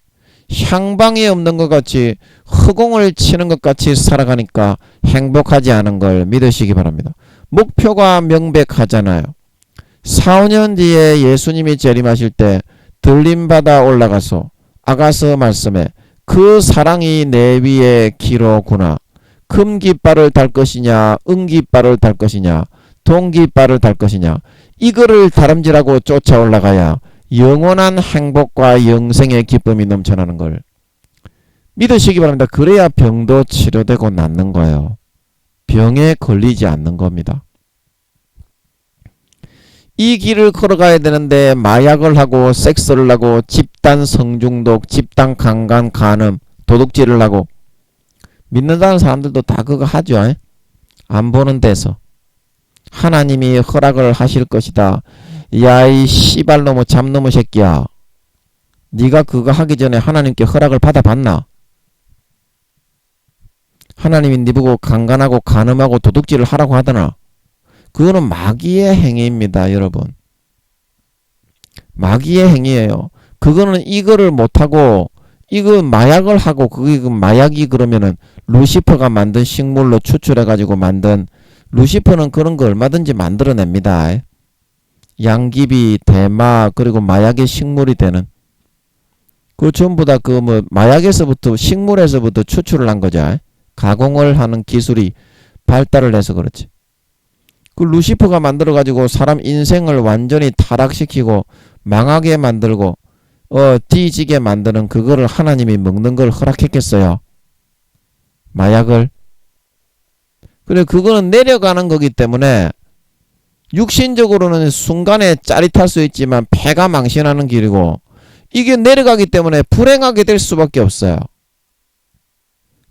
향방이 없는 것 같이 허공을 치는 것 같이 살아가니까 행복하지 않은 걸 믿으시기 바랍니다. 목표가 명백하잖아요. 4, 5년 뒤에 예수님이 재림하실 때 들림받아 올라가서 아가서 말씀에 그 사랑이 내 위에 기로구나. 금깃발을 달 것이냐 은깃발을 달 것이냐 동깃발을 달 것이냐 이거를 다름질하고 쫓아 올라가야 영원한 행복과 영생의 기쁨이 넘쳐나는 걸 믿으시기 바랍니다. 그래야 병도 치료되고 낫는 거예요. 병에 걸리지 않는 겁니다. 이 길을 걸어가야 되는데 마약을 하고 섹스를 하고 집단 성중독, 집단 강간, 간음, 도둑질을 하고 믿는다는 사람들도 다 그거 하죠. 안 보는 데서 하나님이 허락을 하실 것이다. 야 이 씨발놈의 잡놈의 새끼야. 네가 그거 하기 전에 하나님께 허락을 받아봤나? 하나님이 네 보고 강간하고 간음하고 도둑질을 하라고 하더나? 그거는 마귀의 행위입니다, 여러분. 마귀의 행위예요. 그거는 이거를 못하고 이거 마약을 하고 그게 마약이 그러면은 루시퍼가 만든 식물로 추출해가지고 만든 루시퍼는 그런 거 얼마든지 만들어냅니다. 양귀비, 대마 그리고 마약의 식물이 되는 그 전부 다 그 뭐 마약에서부터 식물에서부터 추출을 한 거죠. 가공을 하는 기술이 발달을 해서 그렇지. 그 루시퍼가 만들어가지고 사람 인생을 완전히 타락시키고 망하게 만들고 뒤지게 만드는 그거를 하나님이 먹는 걸 허락했겠어요? 마약을. 그래 그거는 내려가는 거기 때문에 육신적으로는 순간에 짜릿할 수 있지만 폐가 망신하는 길이고 이게 내려가기 때문에 불행하게 될 수밖에 없어요.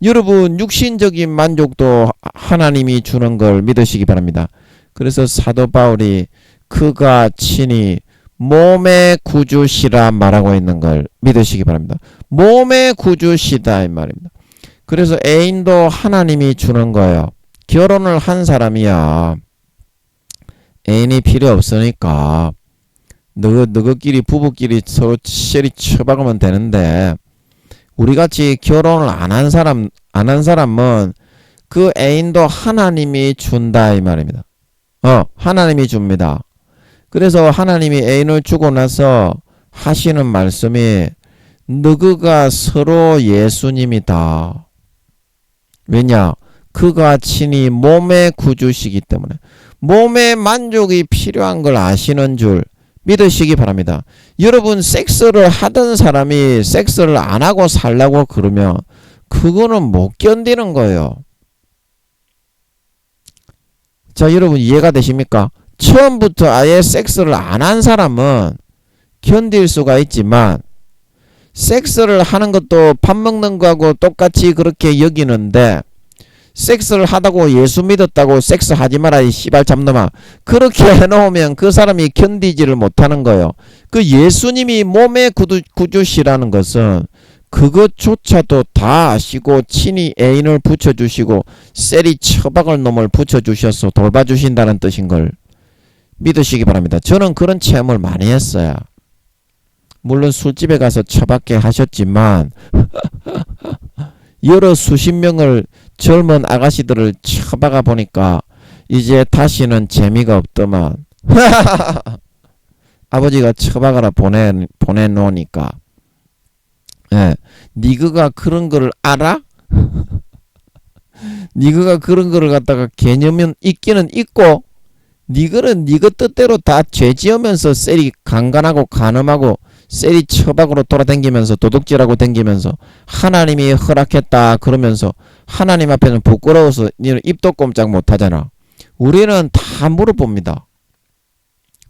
여러분 육신적인 만족도 하나님이 주는 걸 믿으시기 바랍니다. 그래서 사도 바울이 그가 친히 몸의 구주시라 말하고 있는 걸 믿으시기 바랍니다. 몸의 구주시다 이 말입니다. 그래서 애인도 하나님이 주는 거예요. 결혼을 한 사람이야. 애인이 필요 없으니까 너희끼리 부부끼리 서로 시리 쳐박으면 되는데 우리같이 결혼을 안 한 사람은 그 애인도 하나님이 준다 이 말입니다. 하나님이 줍니다. 그래서 하나님이 애인을 주고 나서 하시는 말씀이 너희가 서로 예수님이다. 왜냐? 그가 친히 몸의 구주시기 때문에 몸의 만족이 필요한 걸 아시는 줄 믿으시기 바랍니다. 여러분 섹스를 하던 사람이 섹스를 안 하고 살라고 그러면 그거는 못 견디는 거예요. 자 여러분 이해가 되십니까? 처음부터 아예 섹스를 안 한 사람은 견딜 수가 있지만 섹스를 하는 것도 밥 먹는 거하고 똑같이 그렇게 여기는데 섹스를 하다고 예수 믿었다고 섹스 하지 마라 이 씨발 잡놈아. 그렇게 해놓으면 그 사람이 견디지를 못하는 거예요. 그 예수님이 몸의 구주시라는 것은 그것조차도 다 아시고 친히 애인을 붙여주시고 셀이 처박을 놈을 붙여주셔서 돌봐주신다는 뜻인 걸 믿으시기 바랍니다. 저는 그런 체험을 많이 했어요. 물론 술집에 가서 처박게 하셨지만 여러 수십 명을 젊은 아가씨들을 쳐박아 보니까 이제 다시는 재미가 없더만. 아버지가 처박아라 보내놓으니까. 예, 니그가 그런 거를 알아? 니그가 그런 거를 갖다가 개념은 있기는 있고 니그는 니그 뜻대로 다 죄지으면서 셀이 강간하고 간음하고 셀이 처박으로 돌아다니면서 도둑질하고 다니면서 하나님이 허락했다 그러면서 하나님 앞에는 부끄러워서 니는 입도 꼼짝 못하잖아. 우리는 다 물어봅니다.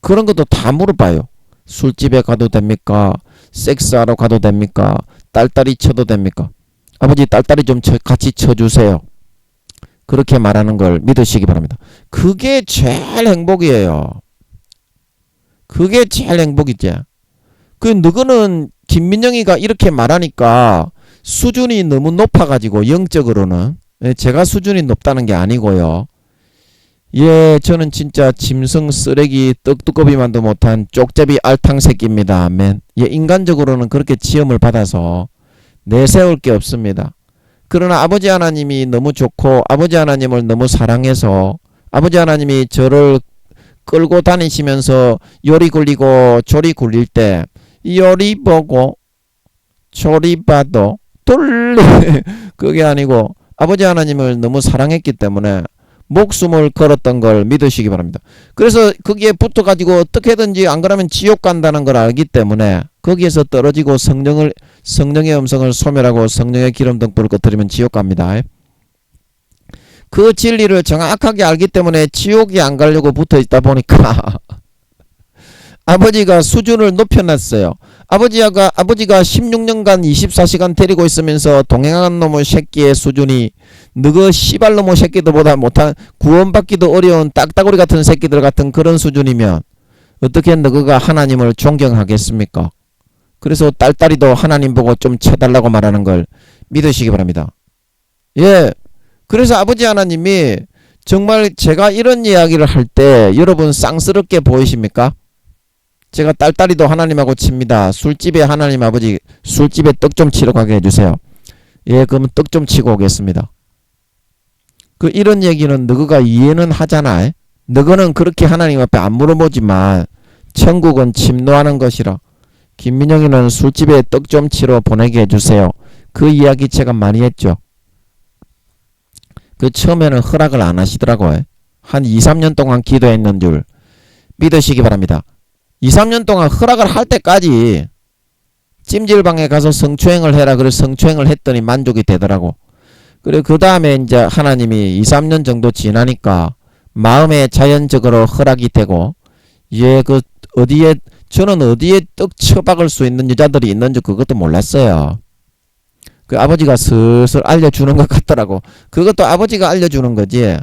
그런 것도 다 물어봐요. 술집에 가도 됩니까? 섹스하러 가도 됩니까? 딸딸이 쳐도 됩니까? 아버지 딸딸이 좀 같이 쳐주세요. 그렇게 말하는 걸 믿으시기 바랍니다. 그게 제일 행복이에요. 그게 제일 행복이지. 그 누구는 김민영이가 이렇게 말하니까 수준이 너무 높아가지고 영적으로는 제가 수준이 높다는 게 아니고요. 예, 저는 진짜 짐승 쓰레기 떡두꺼비만도 못한 쪽제비 알탕 새끼입니다. 아멘. 예, 인간적으로는 그렇게 지음을 받아서 내세울 게 없습니다. 그러나 아버지 하나님이 너무 좋고 아버지 하나님을 너무 사랑해서 아버지 하나님이 저를 끌고 다니시면서 요리 굴리고 조리 굴릴 때 요리 보고 조리 봐도 돌리 그게 아니고 아버지 하나님을 너무 사랑했기 때문에 목숨을 걸었던 걸 믿으시기 바랍니다. 그래서 거기에 붙어가지고 어떻게든지 안 그러면 지옥 간다는 걸 알기 때문에 거기에서 떨어지고 성령의 음성을 소멸하고 성령의 기름 등불을 꺼뜨리면 지옥 갑니다. 그 진리를 정확하게 알기 때문에 지옥에 안 가려고 붙어 있다 보니까 아버지가 수준을 높여놨어요. 아버지가 16년간 24시간 데리고 있으면서 동행한 놈의 새끼의 수준이 너그 씨발 놈의 새끼들보다 못한 구원받기도 어려운 딱따구리 같은 새끼들 같은 그런 수준이면 어떻게 너그가 하나님을 존경하겠습니까? 그래서 딸딸이도 하나님 보고 좀 쳐달라고 말하는 걸 믿으시기 바랍니다. 예, 그래서 아버지 하나님이 정말 제가 이런 이야기를 할 때 여러분 쌍스럽게 보이십니까? 제가 딸딸이도 하나님하고 칩니다. 술집에 하나님 아버지 술집에 떡 좀 치러 가게 해주세요. 예, 그러면 떡 좀 치고 오겠습니다. 그 이런 얘기는 너가 이해는 하잖아. 너는 그렇게 하나님 앞에 안 물어보지만 천국은 침노하는 것이라. 김민영이는 술집에 떡 좀 치러 보내게 해주세요. 그 이야기 제가 많이 했죠. 그 처음에는 허락을 안 하시더라고요. 한 2, 3년 동안 기도했는 줄 믿으시기 바랍니다. 2, 3년 동안 허락을 할 때까지 찜질방에 가서 성추행을 해라. 그래서 성추행을 했더니 만족이 되더라고. 그리고 그 다음에 이제 하나님이 2, 3년 정도 지나니까 마음에 자연적으로 허락이 되고 예, 그 저는 어디에 떡 처박을 수 있는 여자들이 있는지 그것도 몰랐어요. 그 아버지가 슬슬 알려주는 것 같더라고. 그것도 아버지가 알려주는 거지.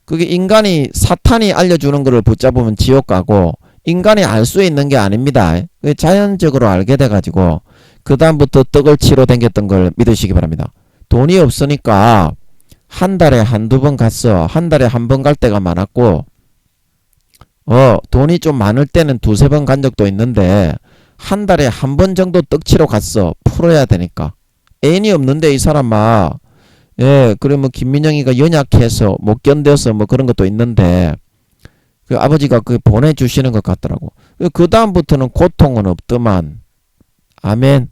그게 인간이 사탄이 알려주는 거를 붙잡으면 지옥 가고 인간이 알 수 있는 게 아닙니다. 자연적으로 알게 돼가지고 그 다음부터 떡을 치러 댕겼던 걸 믿으시기 바랍니다. 돈이 없으니까 한 달에 한두 번 갔어. 한 달에 한 번 갈 때가 많았고 돈이 좀 많을 때는 두세 번 간 적도 있는데 한 달에 한 번 정도 떡 치러 갔어. 풀어야 되니까. 애인이 없는데 이 사람아. 예, 그러면 김민영이가 연약해서 못 견뎌서 뭐 그런 것도 있는데 그 아버지가 그 보내주시는 것 같더라고. 그 다음부터는 고통은 없더만. 아멘.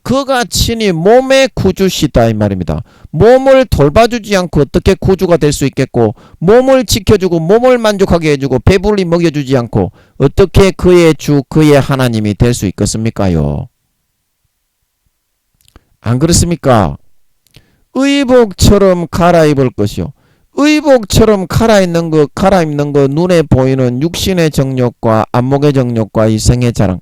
그가 친히 몸의 구주시다 이 말입니다. 몸을 돌봐주지 않고 어떻게 구주가 될 수 있겠고 몸을 지켜주고 몸을 만족하게 해주고 배불리 먹여주지 않고 어떻게 그의 주 그의 하나님이 될 수 있겠습니까요? 안 그렇습니까? 의복처럼 갈아입을 것이요. 의복처럼 갈아입는 거 눈에 보이는 육신의 정욕과 안목의 정욕과 이생의 자랑.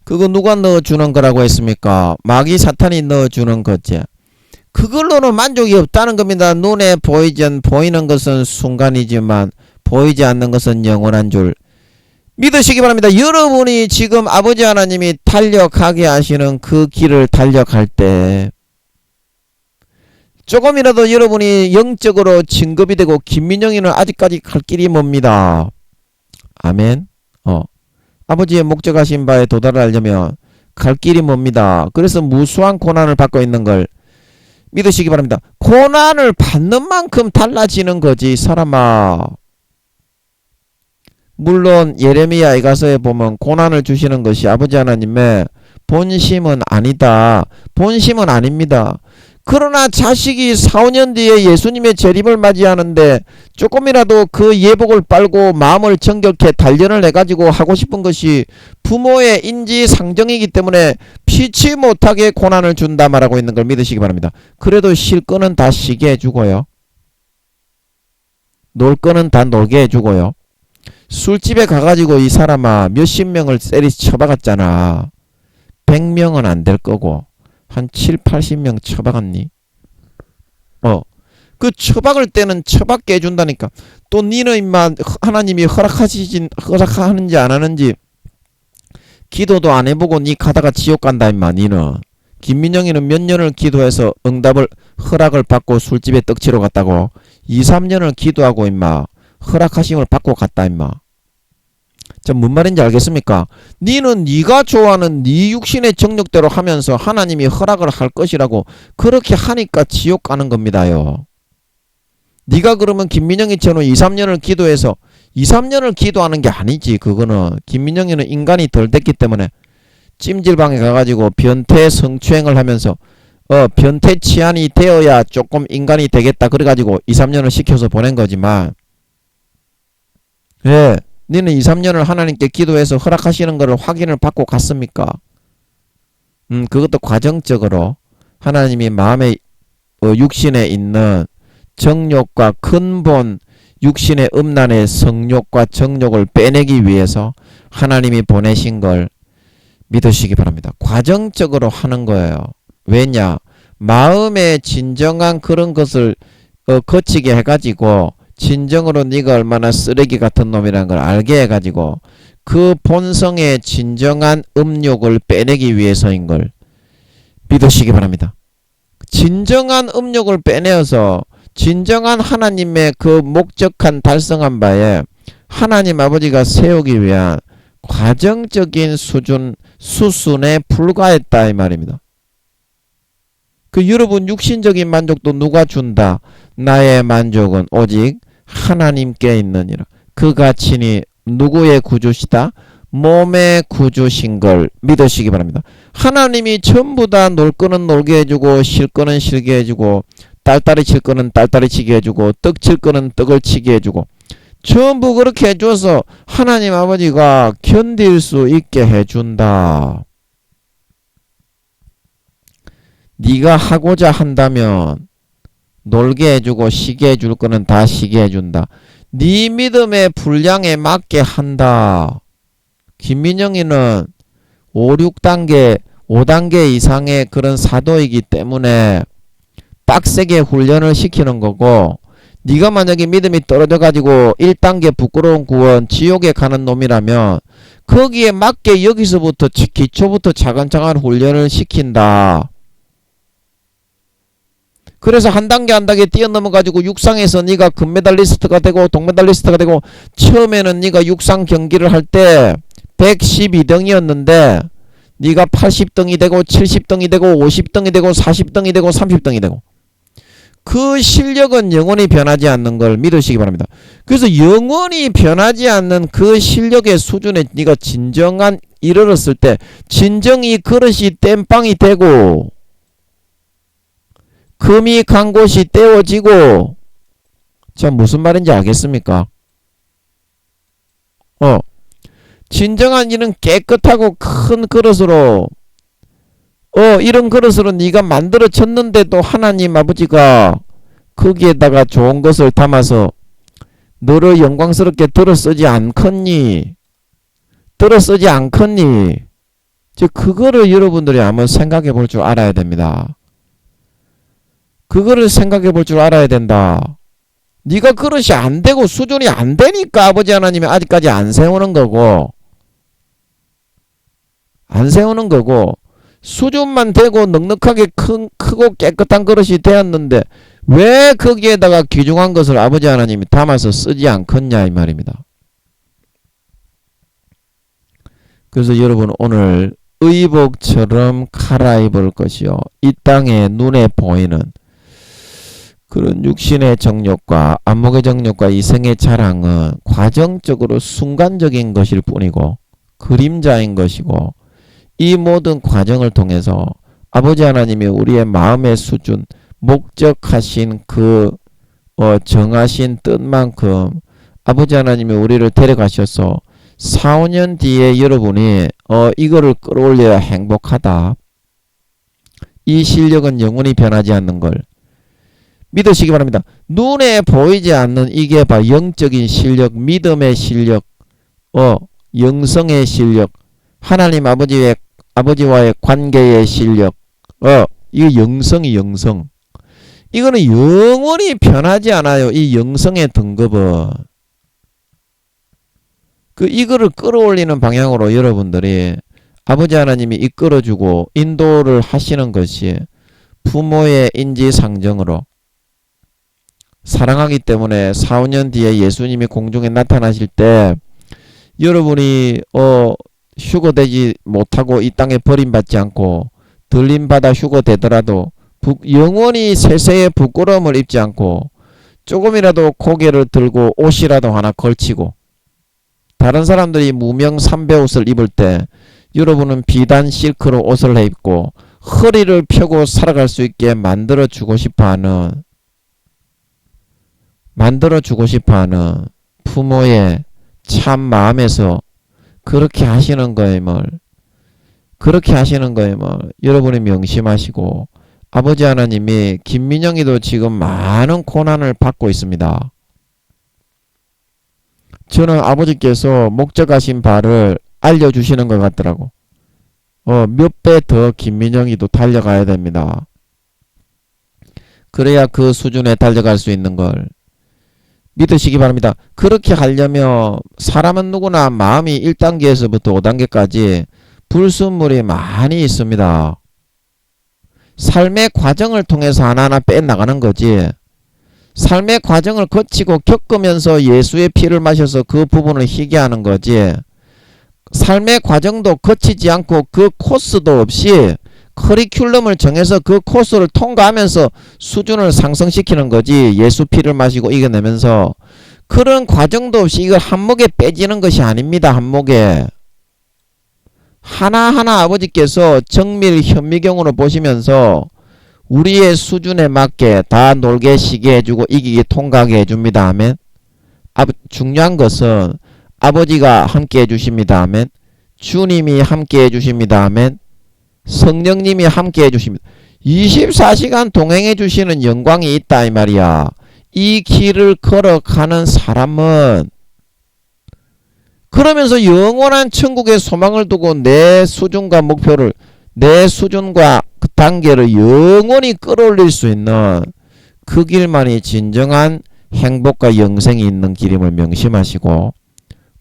그거 누가 넣어주는 거라고 했습니까? 마귀 사탄이 넣어주는 거지. 그걸로는 만족이 없다는 겁니다. 눈에 보이는 것은 순간이지만 보이지 않는 것은 영원한 줄 믿으시기 바랍니다. 여러분이 지금 아버지 하나님이 달려가게 하시는 그 길을 달려갈 때 조금이라도 여러분이 영적으로 진급이 되고 김민영이는 아직까지 갈 길이 멉니다. 아멘. 아버지의 목적하신 바에 도달하려면 갈 길이 멉니다. 그래서 무수한 고난을 받고 있는 걸 믿으시기 바랍니다. 고난을 받는 만큼 달라지는 거지 사람아. 물론 예레미야 에가서에 보면 고난을 주시는 것이 아버지 하나님의 본심은 아니다. 본심은 아닙니다. 그러나 자식이 4, 5년 뒤에 예수님의 재림을 맞이하는데 조금이라도 그 예복을 빨고 마음을 정결케 단련을 해가지고 하고 싶은 것이 부모의 인지상정이기 때문에 피치 못하게 고난을 준다 말하고 있는 걸 믿으시기 바랍니다. 그래도 쉴 거는 다 쉬게 해주고요. 놀 거는 다 놀게 해주고요. 술집에 가가지고 이 사람아 몇십 명을 세리 쳐박았잖아. 100명은 안 될 거고 한 7, 80명 처박았니? 그 처박을 때는 처박게 해준다니까. 또 니는 임마 하나님이 허락하는지 안 하는지 기도도 안 해보고 니 가다가 지옥 간다 임마. 니는 김민영이는 몇 년을 기도해서 허락을 받고 술집에 떡치러 갔다고 2, 3년을 기도하고 임마 허락하심을 받고 갔다 임마. 자, 뭔 말인지 알겠습니까? 니는 니가 좋아하는 니 육신의 정욕대로 하면서 하나님이 허락을 할 것이라고 그렇게 하니까 지옥 가는 겁니다요. 니가 그러면 김민영이처럼 2, 3년을 기도해서 2, 3년을 기도하는 게 아니지. 그거는 김민영이는 인간이 덜 됐기 때문에 찜질방에 가가지고 변태 성추행을 하면서 변태 치안이 되어야 조금 인간이 되겠다 그래가지고 2, 3년을 시켜서 보낸 거지만 예. 니는 2, 3년을 하나님께 기도해서 허락하시는 것을 확인을 받고 갔습니까? 그것도 과정적으로 하나님이 마음의 육신에 있는 정욕과 근본 육신의 음란의 성욕과 정욕을 빼내기 위해서 하나님이 보내신 걸 믿으시기 바랍니다. 과정적으로 하는 거예요. 왜냐? 마음의 진정한 그런 것을 거치게 해가지고 진정으로 네가 얼마나 쓰레기 같은 놈이라는 걸 알게 해가지고 그 본성의 진정한 음욕을 빼내기 위해서인 걸 믿으시기 바랍니다. 진정한 음욕을 빼내어서 진정한 하나님의 그 목적한 달성한 바에 하나님 아버지가 세우기 위한 과정적인 수순에 불과했다 이 말입니다. 그 여러분 육신적인 만족도 누가 준다? 나의 만족은 오직 하나님께 있느니라. 그가 친히 누구의 구주시다? 몸의 구주신 걸 믿으시기 바랍니다. 하나님이 전부 다 놀 거는 놀게 해주고 쉴 거는 쉬게 해주고 딸딸이 칠 거는 딸딸이 치게 해주고 떡 칠 거는 떡을 치게 해주고 전부 그렇게 해줘서 하나님 아버지가 견딜 수 있게 해준다. 네가 하고자 한다면 놀게 해주고 쉬게 해줄 거는 다 쉬게 해준다. 네 믿음의 분량에 맞게 한다. 김민영이는 5, 6단계, 5단계 이상의 그런 사도이기 때문에 빡세게 훈련을 시키는 거고 네가 만약에 믿음이 떨어져 가지고 1단계 부끄러운 구원 지옥에 가는 놈이라면 거기에 맞게 여기서부터 기초부터 차근차근 훈련을 시킨다. 그래서 한 단계 한 단계 뛰어넘어 가지고 육상에서 네가 금메달리스트가 되고 동메달리스트가 되고 처음에는 네가 육상 경기를 할 때 112등이었는데 네가 80등이 되고 70등이 되고 50등이 되고 40등이 되고 30등이 되고 그 실력은 영원히 변하지 않는 걸 믿으시기 바랍니다. 그래서 영원히 변하지 않는 그 실력의 수준에 네가 진정한 이르렀을 때 진정이 그릇이 땜빵이 되고 금이 간 곳이 떼어지고 자 무슨 말인지 알겠습니까? 진정한 이런 깨끗하고 큰 그릇으로 이런 그릇으로 네가 만들어졌는데도 하나님 아버지가 거기에다가 좋은 것을 담아서 너를 영광스럽게 들어쓰지 않겠니? 들어쓰지 않겠니? 즉 그거를 여러분들이 한번 생각해 볼 줄 알아야 됩니다. 그거를 생각해 볼 줄 알아야 된다. 네가 그릇이 안 되고 수준이 안 되니까 아버지 하나님이 아직까지 안 세우는 거고, 수준만 되고 넉넉하게 크고 깨끗한 그릇이 되었는데 왜 거기에다가 귀중한 것을 아버지 하나님이 담아서 쓰지 않겠냐 이 말입니다. 그래서 여러분 오늘 의복처럼 갈아입을 것이요 이 땅에 눈에 보이는 그런 육신의 정욕과 안목의 정욕과 이생의 자랑은 과정적으로 순간적인 것일 뿐이고 그림자인 것이고, 이 모든 과정을 통해서 아버지 하나님이 우리의 마음의 수준, 목적하신 그 정하신 뜻만큼 아버지 하나님이 우리를 데려가셔서 4, 5년 뒤에 여러분이 이거를 끌어올려야 행복하다. 이 실력은 영원히 변하지 않는 걸 믿으시기 바랍니다. 눈에 보이지 않는 이게 바로 영적인 실력, 믿음의 실력, 영성의 실력, 하나님 아버지와의 관계의 실력, 이거 영성. 이거는 영원히 변하지 않아요. 이 영성의 등급은. 이거를 끌어올리는 방향으로 여러분들이 아버지 하나님이 이끌어주고 인도를 하시는 것이 부모의 인지상정으로 사랑하기 때문에 4, 5년 뒤에 예수님이 공중에 나타나실 때 여러분이 휴거되지 못하고 이 땅에 버림받지 않고 들림받아 휴거되더라도 영원히 세세의 부끄러움을 입지 않고 조금이라도 고개를 들고 옷이라도 하나 걸치고, 다른 사람들이 무명 삼배옷을 입을 때 여러분은 비단 실크로 옷을 입고 허리를 펴고 살아갈 수 있게 만들어주고 싶어하는 부모의 참 마음에서 그렇게 하시는 거임을 여러분이 명심하시고, 아버지 하나님이 김민영이도 지금 많은 고난을 받고 있습니다. 저는 아버지께서 목적하신 바를 알려주시는 것 같더라고. 몇 배 더 김민영이도 달려가야 됩니다. 그래야 그 수준에 달려갈 수 있는 걸 믿으시기 바랍니다. 그렇게 하려면 사람은 누구나 마음이 1단계에서부터 5단계까지 불순물이 많이 있습니다. 삶의 과정을 통해서 하나하나 빼나가는 거지, 삶의 과정을 거치고 겪으면서 예수의 피를 마셔서 그 부분을 희게 하는 거지, 삶의 과정도 거치지 않고 그 코스도 없이 커리큘럼을 정해서 그 코스를 통과하면서 수준을 상승시키는 거지, 예수 피를 마시고 이겨내면서 그런 과정도 없이 이걸 한몫에 빼지는 것이 아닙니다. 한몫에 하나하나 아버지께서 정밀 현미경으로 보시면서 우리의 수준에 맞게 다 놀게 쉬게 해주고 이기게 통과하게 해줍니다. 아멘. 중요한 것은 아버지가 함께 해주십니다. 아멘. 주님이 함께 해주십니다. 아멘. 성령님이 함께 해주십니다. 24시간 동행해 주시는 영광이 있다 이 말이야. 이 길을 걸어가는 사람은 그러면서 영원한 천국의 소망을 두고 내 수준과 목표를, 내 수준과 그 단계를 영원히 끌어올릴 수 있는 그 길만이 진정한 행복과 영생이 있는 길임을 명심하시고,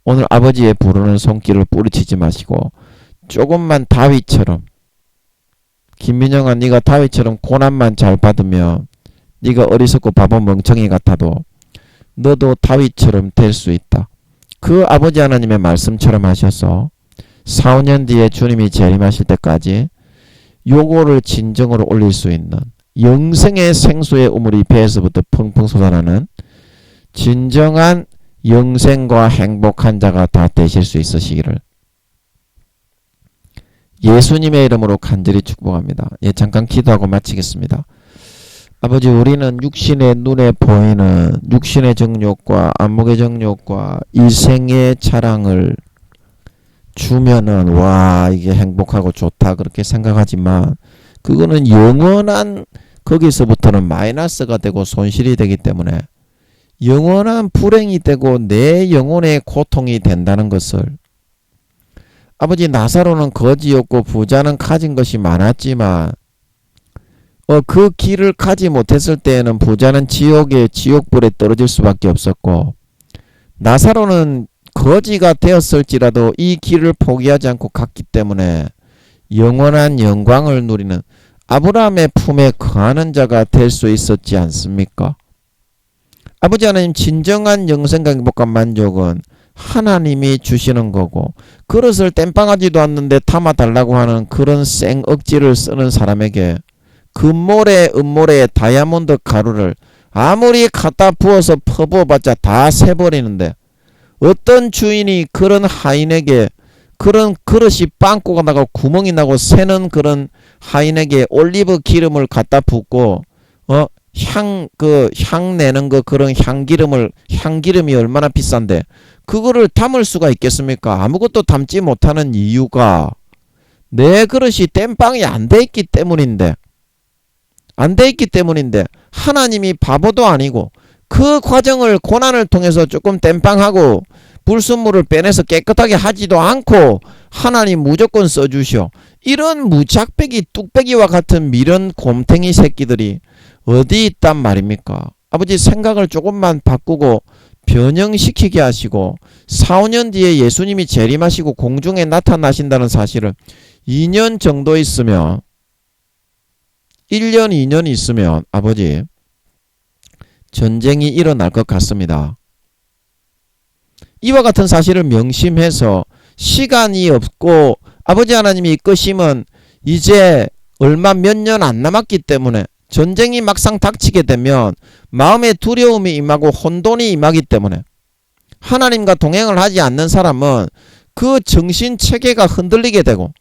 오늘 아버지의 부르는 손길을 뿌리치지 마시고 조금만 다윗처럼, 김민영아 네가 다윗처럼 고난만 잘 받으면 네가 어리석고 바보 멍청이 같아도 너도 다윗처럼 될 수 있다. 그 아버지 하나님의 말씀처럼 하셔서 4, 5년 뒤에 주님이 재림하실 때까지 요거를 진정으로 올릴 수 있는 영생의 생수의 우물이 배에서부터 펑펑 솟아나는 진정한 영생과 행복한 자가 다 되실 수 있으시기를 예수님의 이름으로 간절히 축복합니다. 잠깐 기도하고 마치겠습니다. 아버지, 우리는 육신의 눈에 보이는 육신의 정욕과 안목의 정욕과 이생의 자랑을 주면은 와 이게 행복하고 좋다 그렇게 생각하지만 그거는 영원한 거기서부터는 마이너스가 되고 손실이 되기 때문에 영원한 불행이 되고 내 영혼의 고통이 된다는 것을, 아버지 나사로는 거지였고 부자는 가진 것이 많았지만 그 길을 가지 못했을 때에는 부자는 지옥불에 떨어질 수밖에 없었고, 나사로는 거지가 되었을지라도 이 길을 포기하지 않고 갔기 때문에 영원한 영광을 누리는 아브라함의 품에 거하는 자가 될 수 있었지 않습니까? 아버지 하나님, 진정한 영생과 행복과 만족은 하나님이 주시는 거고, 그릇을 땜빵하지도 않는데 담아달라고 하는 그런 생 억지를 쓰는 사람에게 금모래 은모래에 다이아몬드 가루를 아무리 갖다 부어서 퍼부어봤자 다 새버리는데, 어떤 주인이 그런 하인에게, 그런 그릇이 빵꾸가 나고 구멍이 나고 새는 그런 하인에게 올리브 기름을 갖다 붓고 향 내는 그런 향기름이 얼마나 비싼데 그거를 담을 수가 있겠습니까? 아무것도 담지 못하는 이유가 내 그릇이 땜빵이 안 돼 있기 때문인데, 하나님이 바보도 아니고 그 과정을 고난을 통해서 조금 땜빵하고 불순물을 빼내서 깨끗하게 하지도 않고 하나님 무조건 써주셔. 이런 무작배기 뚝배기와 같은 미련 곰탱이 새끼들이 어디 있단 말입니까? 아버지, 생각을 조금만 바꾸고 변형시키게 하시고 4, 5년 뒤에 예수님이 재림하시고 공중에 나타나신다는 사실을 2년 정도 있으면, 1년 2년 있으면 아버지 전쟁이 일어날 것 같습니다. 이와 같은 사실을 명심해서 시간이 없고 아버지 하나님이 이끄심은 이제 얼마 몇 년 안 남았기 때문에 전쟁이 막상 닥치게 되면 마음에 두려움이 임하고 혼돈이 임하기 때문에 하나님과 동행을 하지 않는 사람은 그 정신체계가 흔들리게 되고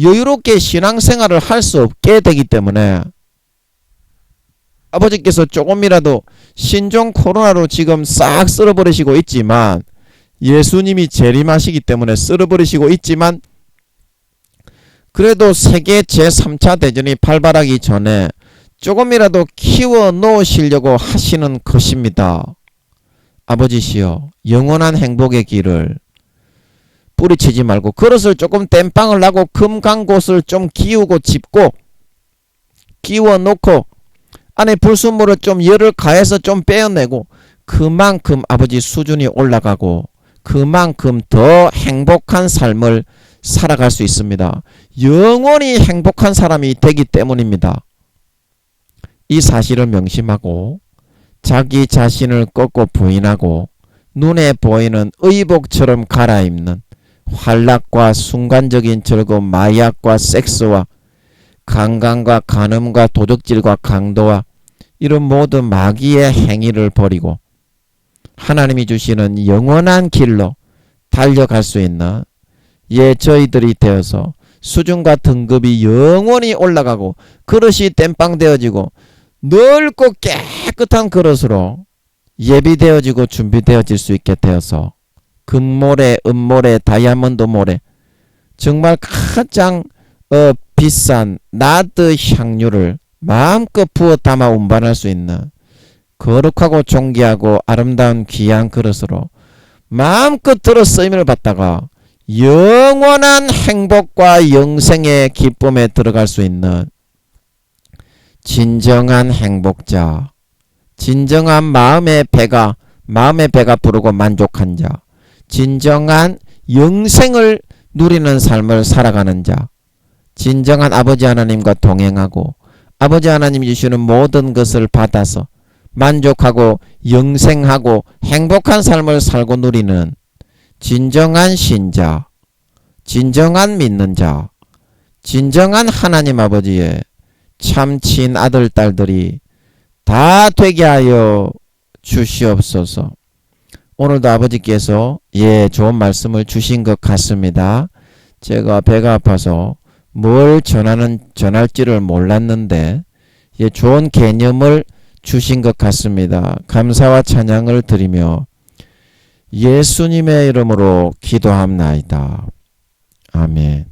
여유롭게 신앙생활을 할 수 없게 되기 때문에 아버지께서 조금이라도 신종 코로나로 지금 싹 쓸어버리시고 있지만, 예수님이 재림하시기 때문에 쓸어버리시고 있지만, 그래도 세계 제3차 대전이 발발하기 전에 조금이라도 키워 놓으시려고 하시는 것입니다. 아버지시여, 영원한 행복의 길을 뿌리치지 말고 그릇을 조금 땜빵을 하고 금강곳을 좀 기우고 짚고 끼워 놓고 안에 불순물을 좀 열을 가해서 좀 빼어내고 그만큼 아버지 수준이 올라가고 그만큼 더 행복한 삶을 살아갈 수 있습니다. 영원히 행복한 사람이 되기 때문입니다. 이 사실을 명심하고 자기 자신을 꺾고 부인하고 눈에 보이는 의복처럼 갈아입는 환락과 순간적인 즐거움, 마약과 섹스와 강간과 간음과 도적질과 강도와 이런 모든 마귀의 행위를 버리고 하나님이 주시는 영원한 길로 달려갈 수 있는 저희들이 되어서 수준과 등급이 영원히 올라가고 그릇이 땜빵 되어지고 넓고 깨끗한 그릇으로 예비되어지고 준비되어질 수 있게 되어서 금모래, 은모래, 다이아몬드 모래, 정말 가장 비싼 나드 향유를 마음껏 부어 담아 운반할 수 있는 거룩하고 존귀하고 아름다운 귀한 그릇으로 마음껏 들어 쓰임을 받다가 영원한 행복과 영생의 기쁨에 들어갈 수 있는 진정한 행복자, 진정한 마음의 배가 부르고 만족한 자, 진정한 영생을 누리는 삶을 살아가는 자, 진정한 아버지 하나님과 동행하고 아버지 하나님이 주시는 모든 것을 받아서 만족하고 영생하고 행복한 삶을 살고 누리는 진정한 신자, 진정한 믿는 자, 진정한 하나님 아버지의 참친 아들 딸들이 다 되게 하여 주시옵소서. 오늘도 아버지께서 좋은 말씀을 주신 것 같습니다. 제가 배가 아파서 뭘 전할지를 몰랐는데 좋은 개념을 주신 것 같습니다. 감사와 찬양을 드리며 예수님의 이름으로 기도합나이다. 아멘.